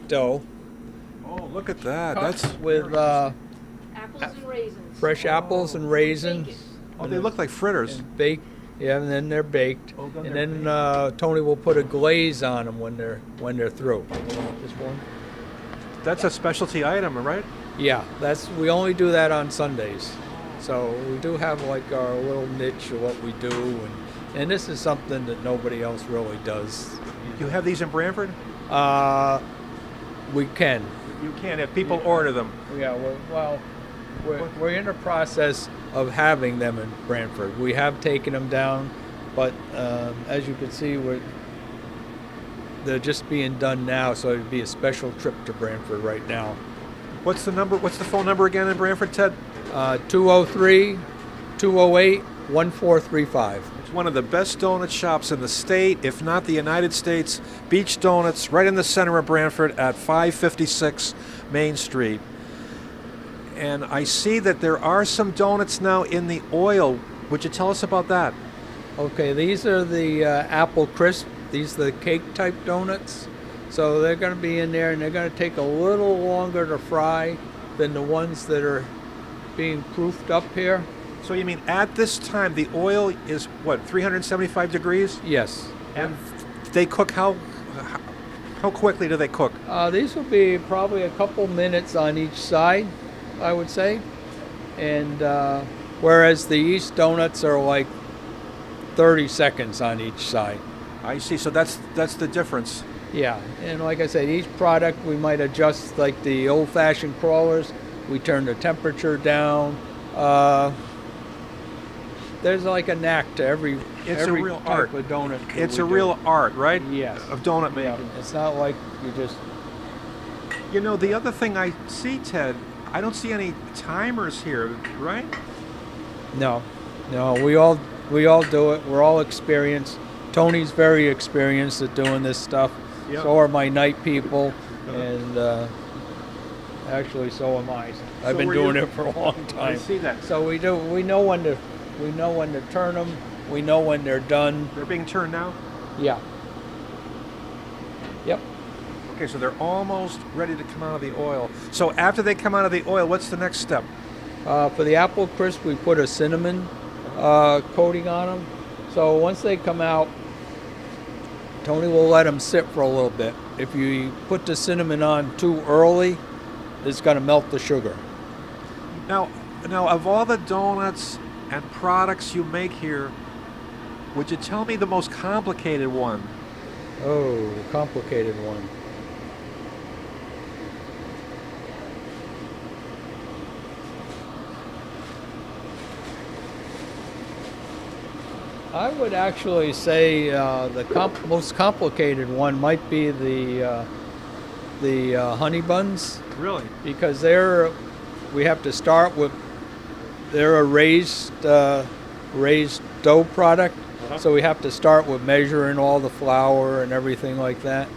dough Oh, look at that. cut That's. with Apples and raisins. fresh apples and raisins. Bacon. Oh, they look like fritters. And baked, yeah, and then they're baked, Oh, then and they're then Tony will put a glaze on them when they're through. This one. That's a specialty item, right? Yeah, we only do that on Sundays. So we do have like our little niche of what we do, and this is something that nobody else really does. You have these in Branford? We can. You can if people order them. Yeah, we're in the process of having them in Branford. We have taken them down, but as you can see, they're just being done now, so it'd be a special trip to Branford right now. What's the number? What's the phone number again in Branford, Ted? 203-208-1435. It's one of the best donut shops in the state, if not the United States. Beach Donuts, right in the center of Branford at 556 Main Street. And I see that there are some donuts now in the oil. Would you tell us about that? Okay, these are the apple crisp. These are the cake type donuts. So they're going to be in there, and they're going to take a little longer to fry than the ones that are being proofed up here. So you mean at this time the oil is what, 375 degrees? Yes. And they cook how quickly do they cook? These will be probably a couple minutes on each side, I would say. And whereas the yeast donuts are like 30 seconds on each side. I see. So that's the difference. Yeah, and like I said, each product we might adjust, like the old-fashioned crawlers, we turn the temperature down. There's like a knack to every real type art. of donut. that It's we a do. real art, right? Yes. Of donut Yeah, making. it's not like you just. You know, the other thing I see, Ted, I don't see any timers here, right? No, we all do it. We're all experienced. Tony's very experienced at doing this stuff. Yep. So are my night people, and actually so am I. I've So been were doing you? it for a long time. I see that. So we know when to turn them. We know when they're done. They're being turned now? Yeah. Yep. Okay, so they're almost ready to come out of the oil. So after they come out of the oil, what's the next step? For the apple crisp, we put a cinnamon coating on them. So once they come out, Tony will let them sit for a little bit. If you put the cinnamon on too early, it's going to melt the sugar. Now, of all the donuts and products you make here, would you tell me the most complicated one? Oh, complicated one. I would actually say the most complicated one might be the honey buns, Really? because they're a raised dough product, so we have to start with measuring all the flour and everything like that.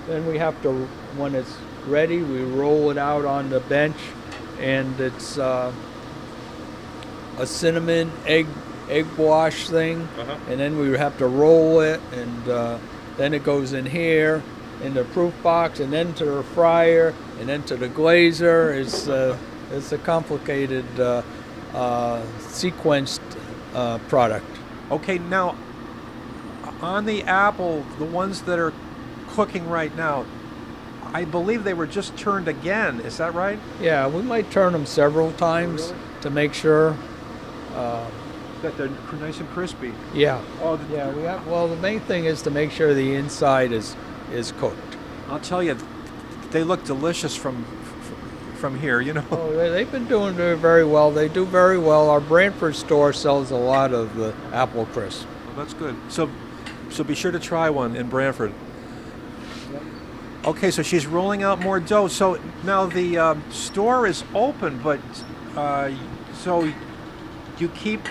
Then we have to, when it's ready, we roll it out on the bench, and it's a cinnamon egg wash thing, and then we have to roll it, and then it goes in here in the proof box, and then to the fryer, and then to the glazer. It's a complicated sequenced product. Okay, now, on the apple, the ones that are cooking right now, I believe they were just turned again. Is that right? Yeah, we might turn them several times to make sure. That they're nice and crispy. Yeah. Oh, Yeah, we have. Well, the main thing is to make sure the inside is cooked. I'll tell you, they look delicious from here, you know. Oh, they've been doing very well. They do very well. Our Branford store sells a lot of the apple crisp. Well, that's good. So be sure to try one in Branford. Okay, so she's rolling out more dough. So now the store is open, but so you keep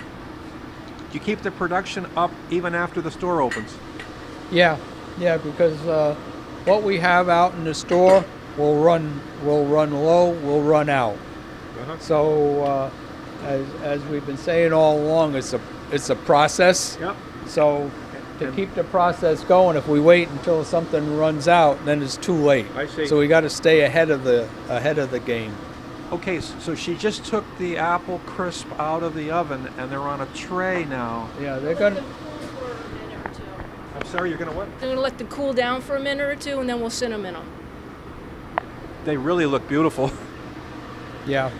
you keep the production up even after the store opens. Yeah, because what we have out in the store will run low, will run out. So as we've been saying all along, it's a process. Yep. So to keep the process going, if we wait until something runs out, then it's too late. I see. So we got to stay ahead of the game. Okay, so she just took the apple crisp out of the oven, and they're on a tray now. Yeah, they're Let gonna. them cool for a minute or two. I'm sorry, you're gonna what? I'm gonna let them cool down for a minute or two, and then we'll cinnamon them. They really look beautiful. Yeah.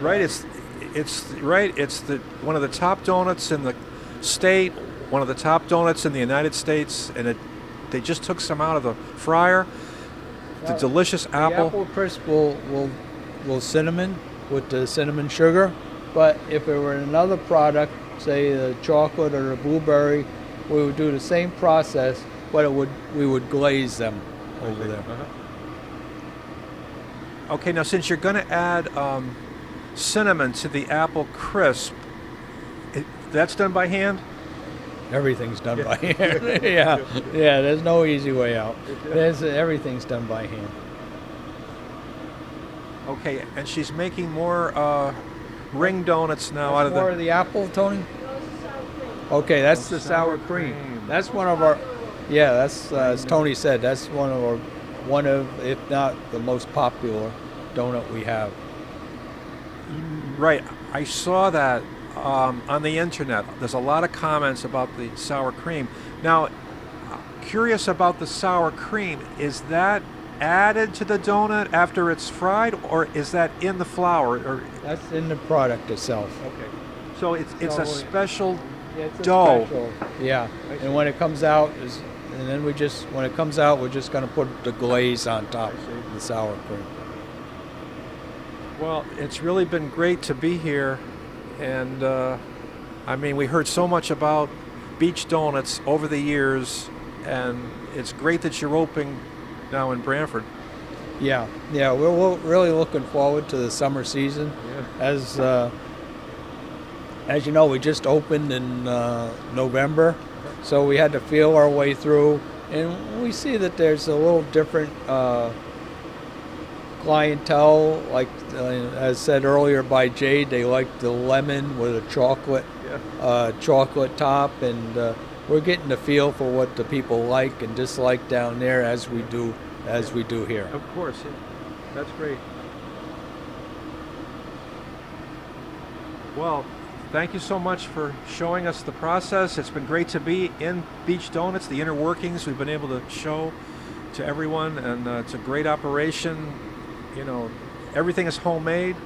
Right, it's the one of the top donuts in the state, one of the top donuts in the United States, and they just took some out of the fryer. The delicious The apple. apple crisp will cinnamon with the cinnamon sugar, but if it were another product, say the chocolate or the blueberry, we would do the same process, but we would glaze them over there. Okay, now since you're going to add cinnamon to the apple crisp, that's done by hand? Everything's done by hand. yeah. There's no easy way out. Everything's done by hand. Okay, and she's making more ring donuts now out of More the. of the apple, Tony? No, it's a sour cream. Okay, that's the sour cream. That's one of our. Yeah, that's as Tony said. That's one of, if not the most popular donut we have. Right, I saw that on the internet. There's a lot of comments about the sour cream. Now, curious about the sour cream. Is that added to the donut after it's fried, or is that in the flour? Or That's in the product itself. okay, so it's So a special It's a dough. special, yeah. And when it comes out, when it comes out, we're just gonna put the glaze on top of the sour cream. Well, it's really been great to be here, and I mean, we heard so much about Beach Donuts over the years, and it's great that you're opening now in Branford. Yeah, we're really looking forward to the summer season. Yeah. As you know, we just opened in November, so we had to feel our way through, and we see that there's a little different clientele. Like as said earlier by Jade, they like the lemon with a chocolate top, and we're getting the feel for what the people like and dislike down there as we do here. Of course, yeah. That's great. Well, thank you so much for showing us the process. It's been great to be in Beach Donuts, the inner workings we've been able to show to everyone, and it's a great operation. You know, everything is homemade.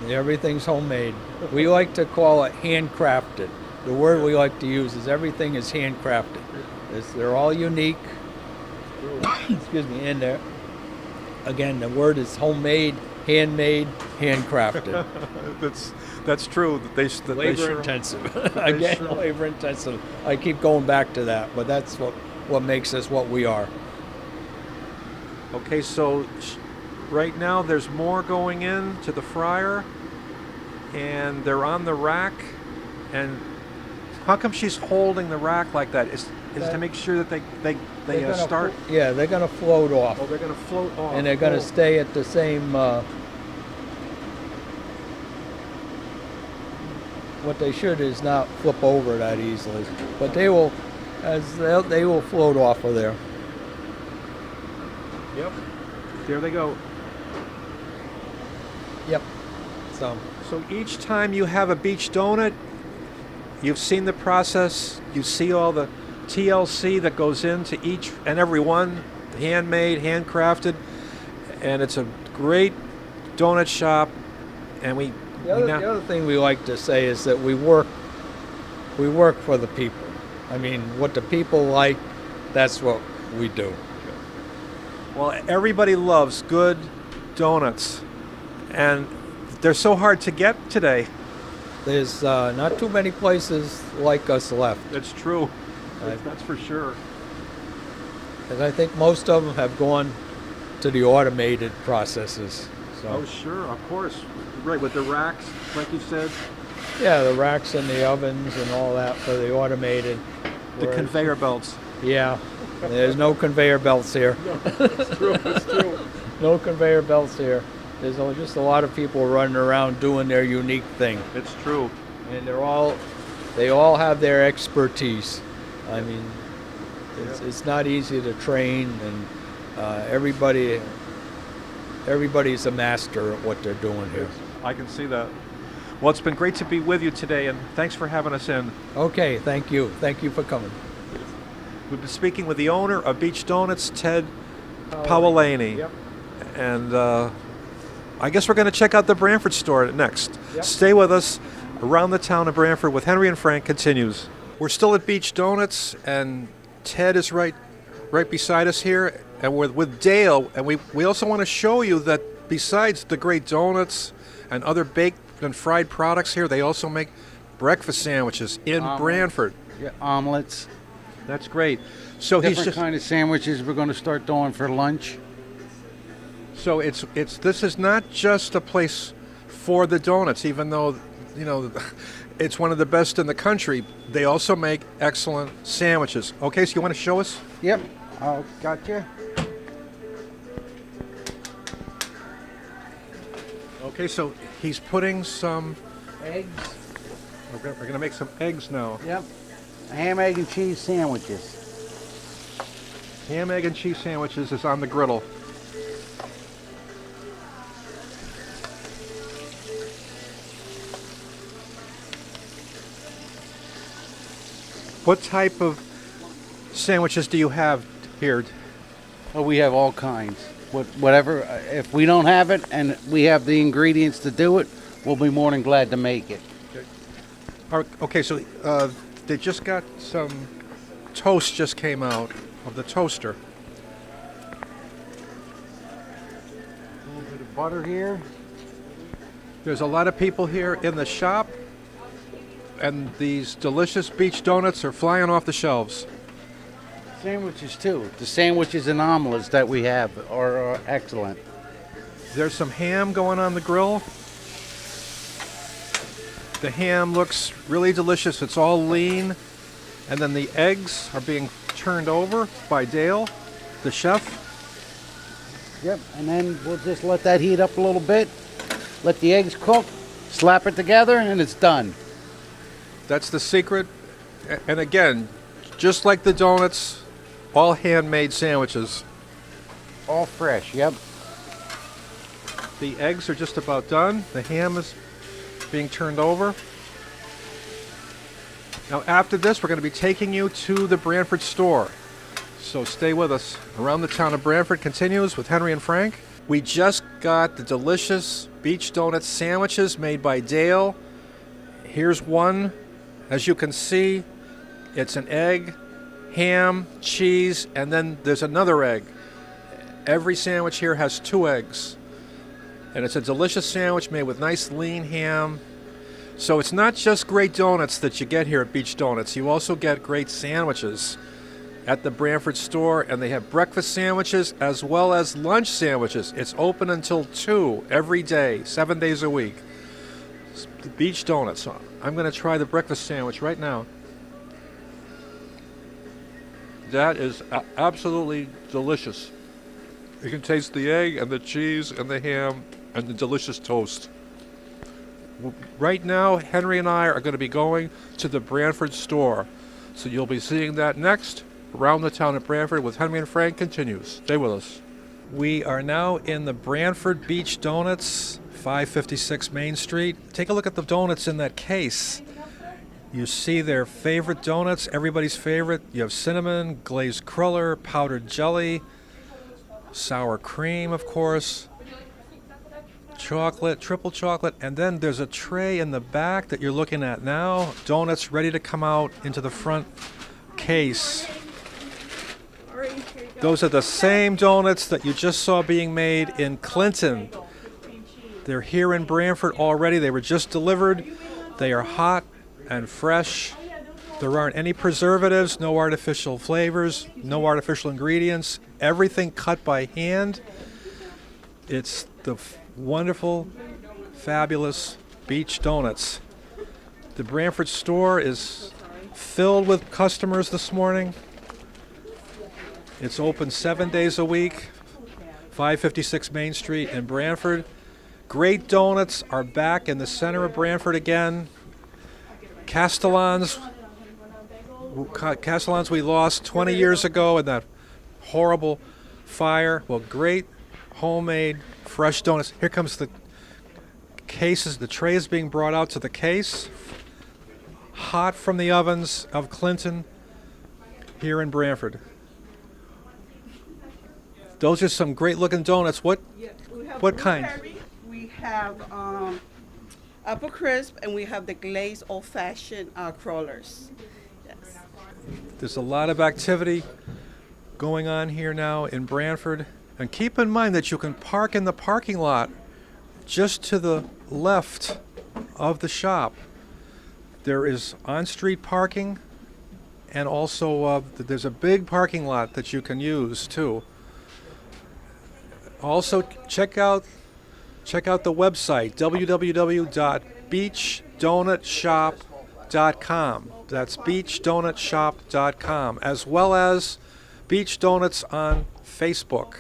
Everything's homemade. We like to call it handcrafted. The word we like to use is everything is handcrafted. They're all unique. Excuse me, and again, the word is homemade, handmade, handcrafted. That's true. Labor intensive. Again, labor intensive. I keep going back to that, but that's what makes us what we are. Okay, so right now there's more going in to the fryer, and they're on the rack. And how come she's holding the rack like that? Is to make sure that they start. They're gonna float off. Oh, they're gonna float off. And they're gonna stay at the same. What they should is not flip over that easily, but they will float off of there. Yep. There they go. Yep. So each time you have a beach donut, you've seen the process. You see all the TLC that goes into each and every one, handmade, handcrafted, and it's a great donut shop. And The other thing we like to say is that we work for the people. I mean, what the people like, that's what we do. Well, everybody loves good donuts, and they're so hard to get today. There's not too many places like us left. That's true. Right. That's for sure. And I think most of them have gone to the automated processes. So. Oh, sure, of course. Right, with the racks, like you said. Yeah, the racks and the ovens and all that for the automated. The conveyor belts. Yeah, there's no conveyor belts here. It's true. It's true. No conveyor belts here. There's just a lot of people running around doing their unique thing, It's true. and they all have their expertise. I mean, it's not easy to train, and everybody's a master at what they're doing here. I can see that. Well, it's been great to be with you today, and thanks for having us in. Okay, thank you. Thank you for coming. We've been speaking with the owner of Beach Donuts, Ted Paolini. Yep. And I guess we're going to check out the Branford store next. Yep. Stay with us. Around the Town of Branford with Henry and Frank continues. We're still at Beach Donuts, and Ted is right beside us here, and we're with Dale. And we also want to show you that besides the great donuts and other baked and fried products here, they also make breakfast sandwiches in Branford. Yeah, omelets. That's great. So Different kind of sandwiches we're going to start doing for lunch. So this is not just a place for the donuts, even though it's one of the best in the country. They also make excellent sandwiches. Okay, so you want to show us? Yep. Gotcha. Okay, so he's putting some Eggs. We're going to make some eggs now. Yep. Ham, egg, and cheese sandwiches. Ham, egg, and cheese sandwiches is on the griddle. What type of sandwiches do you have here? Oh, we have all kinds. Whatever. If we don't have it and we have the ingredients to do it, we'll be more than glad to make it. Okay, so they just got some toast just came out of the toaster. A little bit of butter here. There's a lot of people here in the shop, and these delicious beach donuts are flying off the shelves. Sandwiches too. The sandwiches and omelets that we have are excellent. There's some ham going on the grill. The ham looks really delicious. It's all lean. And then the eggs are being turned over by Dale, the chef. Yep. And then we'll just let that heat up a little bit. Let the eggs cook. Slap it together, and it's done. That's the secret. And again, just like the donuts, all handmade sandwiches. All fresh. Yep. The eggs are just about done. The ham is being turned over. Now after this, we're going to be taking you to the Branford store. So stay with us. Around the Town of Branford continues with Henry and Frank. We just got the delicious beach donut sandwiches made by Dale. Here's one. As you can see, it's an egg, ham, cheese, and then there's another egg. Every sandwich here has 2 eggs. And it's a delicious sandwich made with nice lean ham. So it's not just great donuts that you get here at Beach Donuts. You also get great sandwiches at the Branford store, and they have breakfast sandwiches as well as lunch sandwiches. It's open until 2 every day, 7 days a week. It's the Beach Donuts. I'm going to try the breakfast sandwich right now. That is absolutely delicious. You can taste the egg and the cheese and the ham and the delicious toast. Right now, Henry and I are going to be going to the Branford store. So you'll be seeing that next. Around the Town of Branford with Henry and Frank continues. Stay with us. We are now in the Branford Beach Donuts, 556 Main Street. Take a look at the donuts in that case. You see their favorite donuts, everybody's favorite. You have cinnamon, glazed cruller, powdered jelly, sour cream, of course, chocolate, triple chocolate, and then there's a tray in the back that you're looking at now. Donuts ready to come out into the front case. Those are the same donuts that you just saw being made in Clinton. They're here in Branford already. They were just delivered. They are hot and fresh. There aren't any preservatives, no artificial flavors, no artificial ingredients. Everything cut by hand. It's the wonderful, fabulous Beach Donuts. The Branford store is filled with customers this morning. It's open 7 days a week, 556 Main Street in Branford. Great donuts are back in the center of Branford again. Castellans we lost 20 years ago in that horrible fire. Well, great homemade fresh donuts. Here comes the cases. The tray is being brought out to the case. Hot from the ovens of Clinton here in Branford. Those are some great looking donuts. What kind? We have apple crisp, and we have the glazed old-fashioned crawlers. Yes. There's a lot of activity going on here now in Branford. And keep in mind that you can park in the parking lot just to the left of the shop. There is on-street parking, and also there's a big parking lot that you can use too. Also, check out the website, www.beachdonutshop.com. That's beachdonutshop.com, as well as Beach Donuts on Facebook.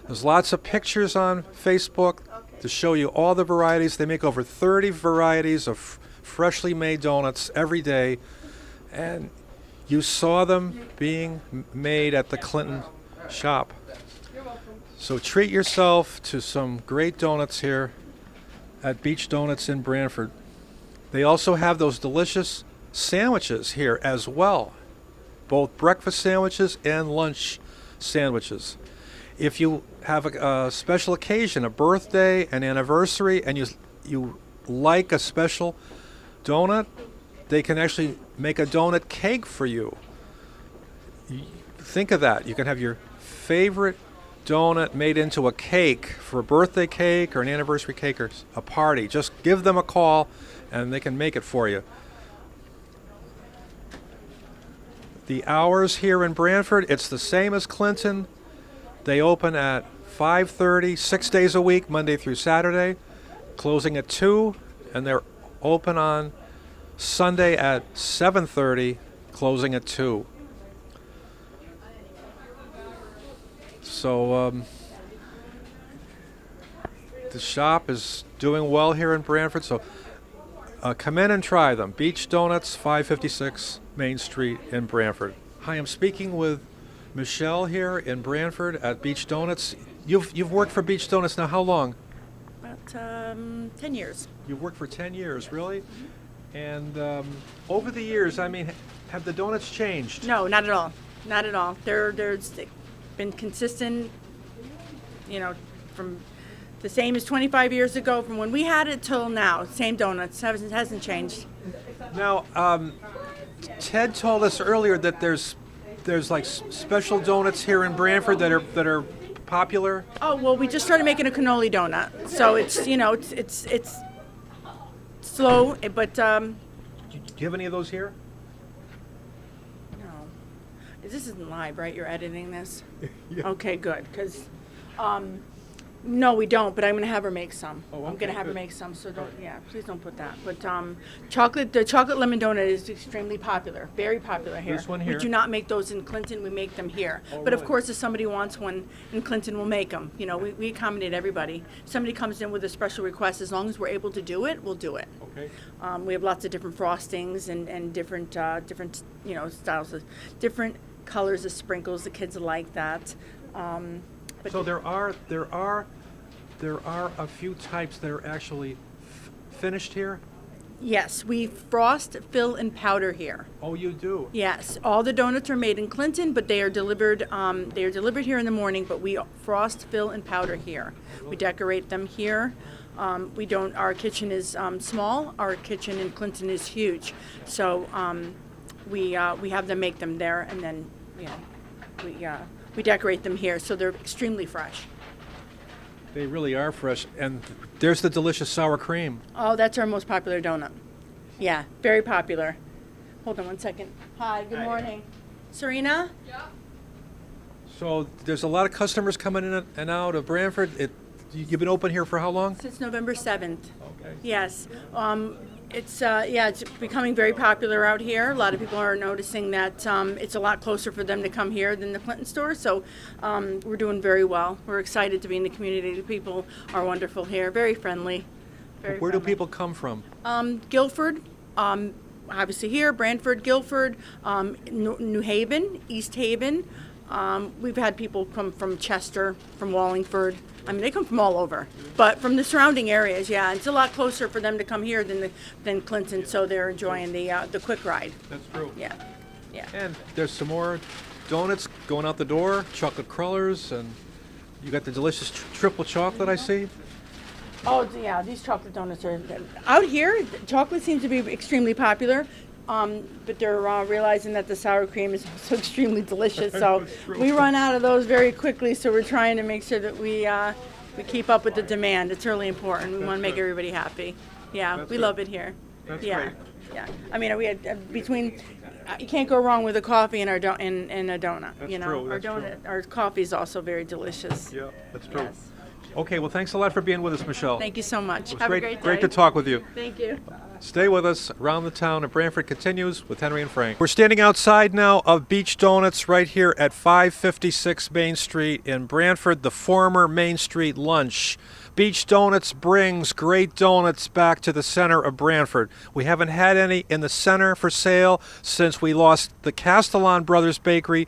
There's lots of pictures on Facebook to show you all the varieties. They make over 30 varieties of freshly made donuts every day, and you saw them being made at the Clinton shop. So treat yourself to some great donuts here at Beach Donuts in Branford. They also have those delicious sandwiches here as well, both breakfast sandwiches and lunch sandwiches. If you have a special occasion, a birthday, an anniversary, and you like a special donut, they can actually make a donut cake for you. Think of that. You can have your favorite donut made into a cake for a birthday cake or an anniversary cake or a party. Just give them a call and they can make it for you. The hours here in Branford, it's the same as Clinton. They open at 5:30, 6 days a week, Monday through Saturday, closing at 2, and they're open on Sunday at 7:30, closing at 2. So the shop is doing well here in Branford, so come in and try them. Beach Donuts, 556 Main Street in Branford. Hi, I'm speaking with Michelle here in Branford at Beach Donuts. You've worked for Beach Donuts now how long? About 10 years. You've worked for 10 years, really? And over the years, I mean, have the donuts changed? No, not at all. Not at all. There's been consistent, from the same as 25 years ago, from when we had it till now. Same donuts. Hasn't changed. Now, Ted told us earlier that there's like special donuts here in Branford that are popular. Oh well, we just started making a cannoli donut, so it's it's slow, but Do you have any of those here? no, this isn't live, right? You're editing this. Yeah. Okay, good, because no, we don't. But I'm gonna have her make some. Oh, I'm okay, gonna have her good. make some. So please don't put that. But the chocolate lemon donut is extremely popular, very popular here. This one here? We do not make those in Clinton. We make them here. Oh, but of really? course, if somebody wants one in Clinton, we'll make them. We accommodate everybody. If somebody comes in with a special request, as long as we're able to do it, we'll do it. Okay. We have lots of different frostings and different styles of different colors of sprinkles. The kids like that. But So there are a few types that are actually finished here. yes, we frost, fill, and powder here. Oh, you do. Yes, all the donuts are made in Clinton, but they are delivered. They are delivered here in the morning, but we frost, fill, and powder here. We decorate them here. We don't. Our kitchen is small. Our kitchen in Clinton is huge, so we have them make them there, and then we decorate them here, so they're extremely fresh. They really are fresh. And there's the delicious sour cream. Oh, that's our most popular donut. Yeah, very popular. Hold on one second. Hi, good morning. Serena? So there's a lot of customers coming in and out of Branford. You've been open here for how long? Since November 7th. Okay. Yes. It's becoming very popular out here. A lot of people are noticing that it's a lot closer for them to come here than the Clinton store. So we're doing very well. We're excited to be in the community. The people are wonderful here, very friendly. Where do people come from? Guilford, obviously here, Branford, Guilford, New Haven, East Haven. We've had people come from Chester, from Wallingford. I mean, they come from all over, but from the surrounding areas, yeah. It's a lot closer for them to come here than Clinton, so they're enjoying the quick ride. That's true. Yeah, yeah. And there's some more donuts going out the door, chocolate crullers, and you got the delicious triple chocolate I see. Oh, yeah, these chocolate donuts are out here. Chocolate seems to be extremely popular, but they're realizing that the sour cream is also extremely delicious. So we run out of those very quickly. So we're trying to make sure that we keep up with the demand. It's really important. We want to make everybody happy. Yeah, we love it here. That's yeah, great. yeah. I mean, we had between. You can't go wrong with a coffee and and a donut. That's you know, true, our that's donut, our coffee is also very delicious. Yeah, that's true. Yes. Okay, well, thanks a lot for being with us, Michelle. Thank you so much. It was Have great, a great day. great to talk with you. Thank you. Stay with us. Around the Town of Branford continues with Henry and Frank. We're standing outside now of Beach Donuts right here at 556 Main Street in Branford, the former Main Street Lunch. Beach Donuts brings great donuts back to the center of Branford. We haven't had any in the center for sale since we lost the Castellan Brothers Bakery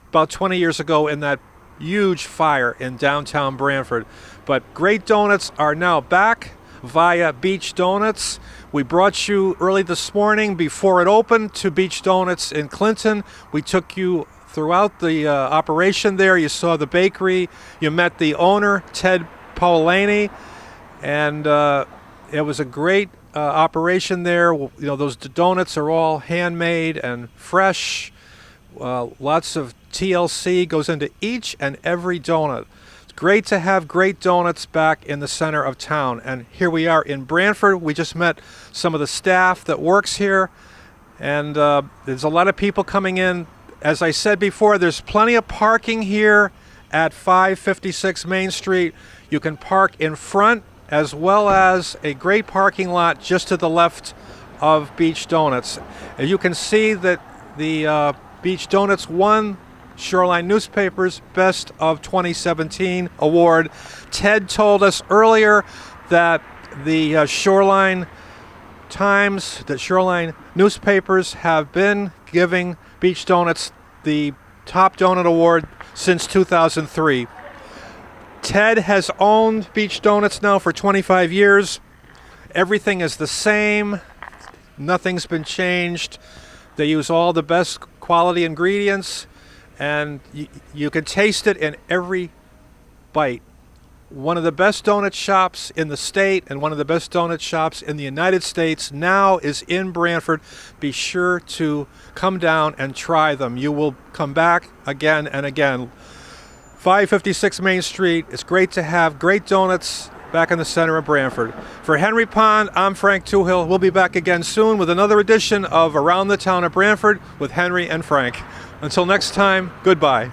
about 20 years ago in that huge fire in downtown Branford. But great donuts are now back via Beach Donuts. We brought you early this morning before it opened to Beach Donuts in Clinton. We took you throughout the operation there. You saw the bakery. You met the owner, Ted Paolini, and it was a great operation there. You know, those donuts are all handmade and fresh. Lots of TLC goes into each and every donut. It's great to have great donuts back in the center of town. And here we are in Branford. We just met some of the staff that works here. And there's a lot of people coming in. As I said before, there's plenty of parking here at 556 Main Street. You can park in front as well as a great parking lot just to the left of Beach Donuts. And you can see that the Beach Donuts won Shoreline Newspaper's Best of 2017 award. Ted told us earlier that the Shoreline Times, that Shoreline newspapers have been giving Beach Donuts the top donut award since 2003. Ted has owned Beach Donuts now for 25 years. Everything is the same. Nothing's been changed. They use all the best quality ingredients, and you can taste it in every bite. One of the best donut shops in the state and one of the best donut shops in the United States now is in Branford. Be sure to come down and try them. You will come back again and again. 556 Main Street. It's great to have great donuts back in the center of Branford. For Henry Pond, I'm Frank Toohill. We'll be back again soon with another edition of Around the Town of Branford with Henry and Frank. Until next time, goodbye.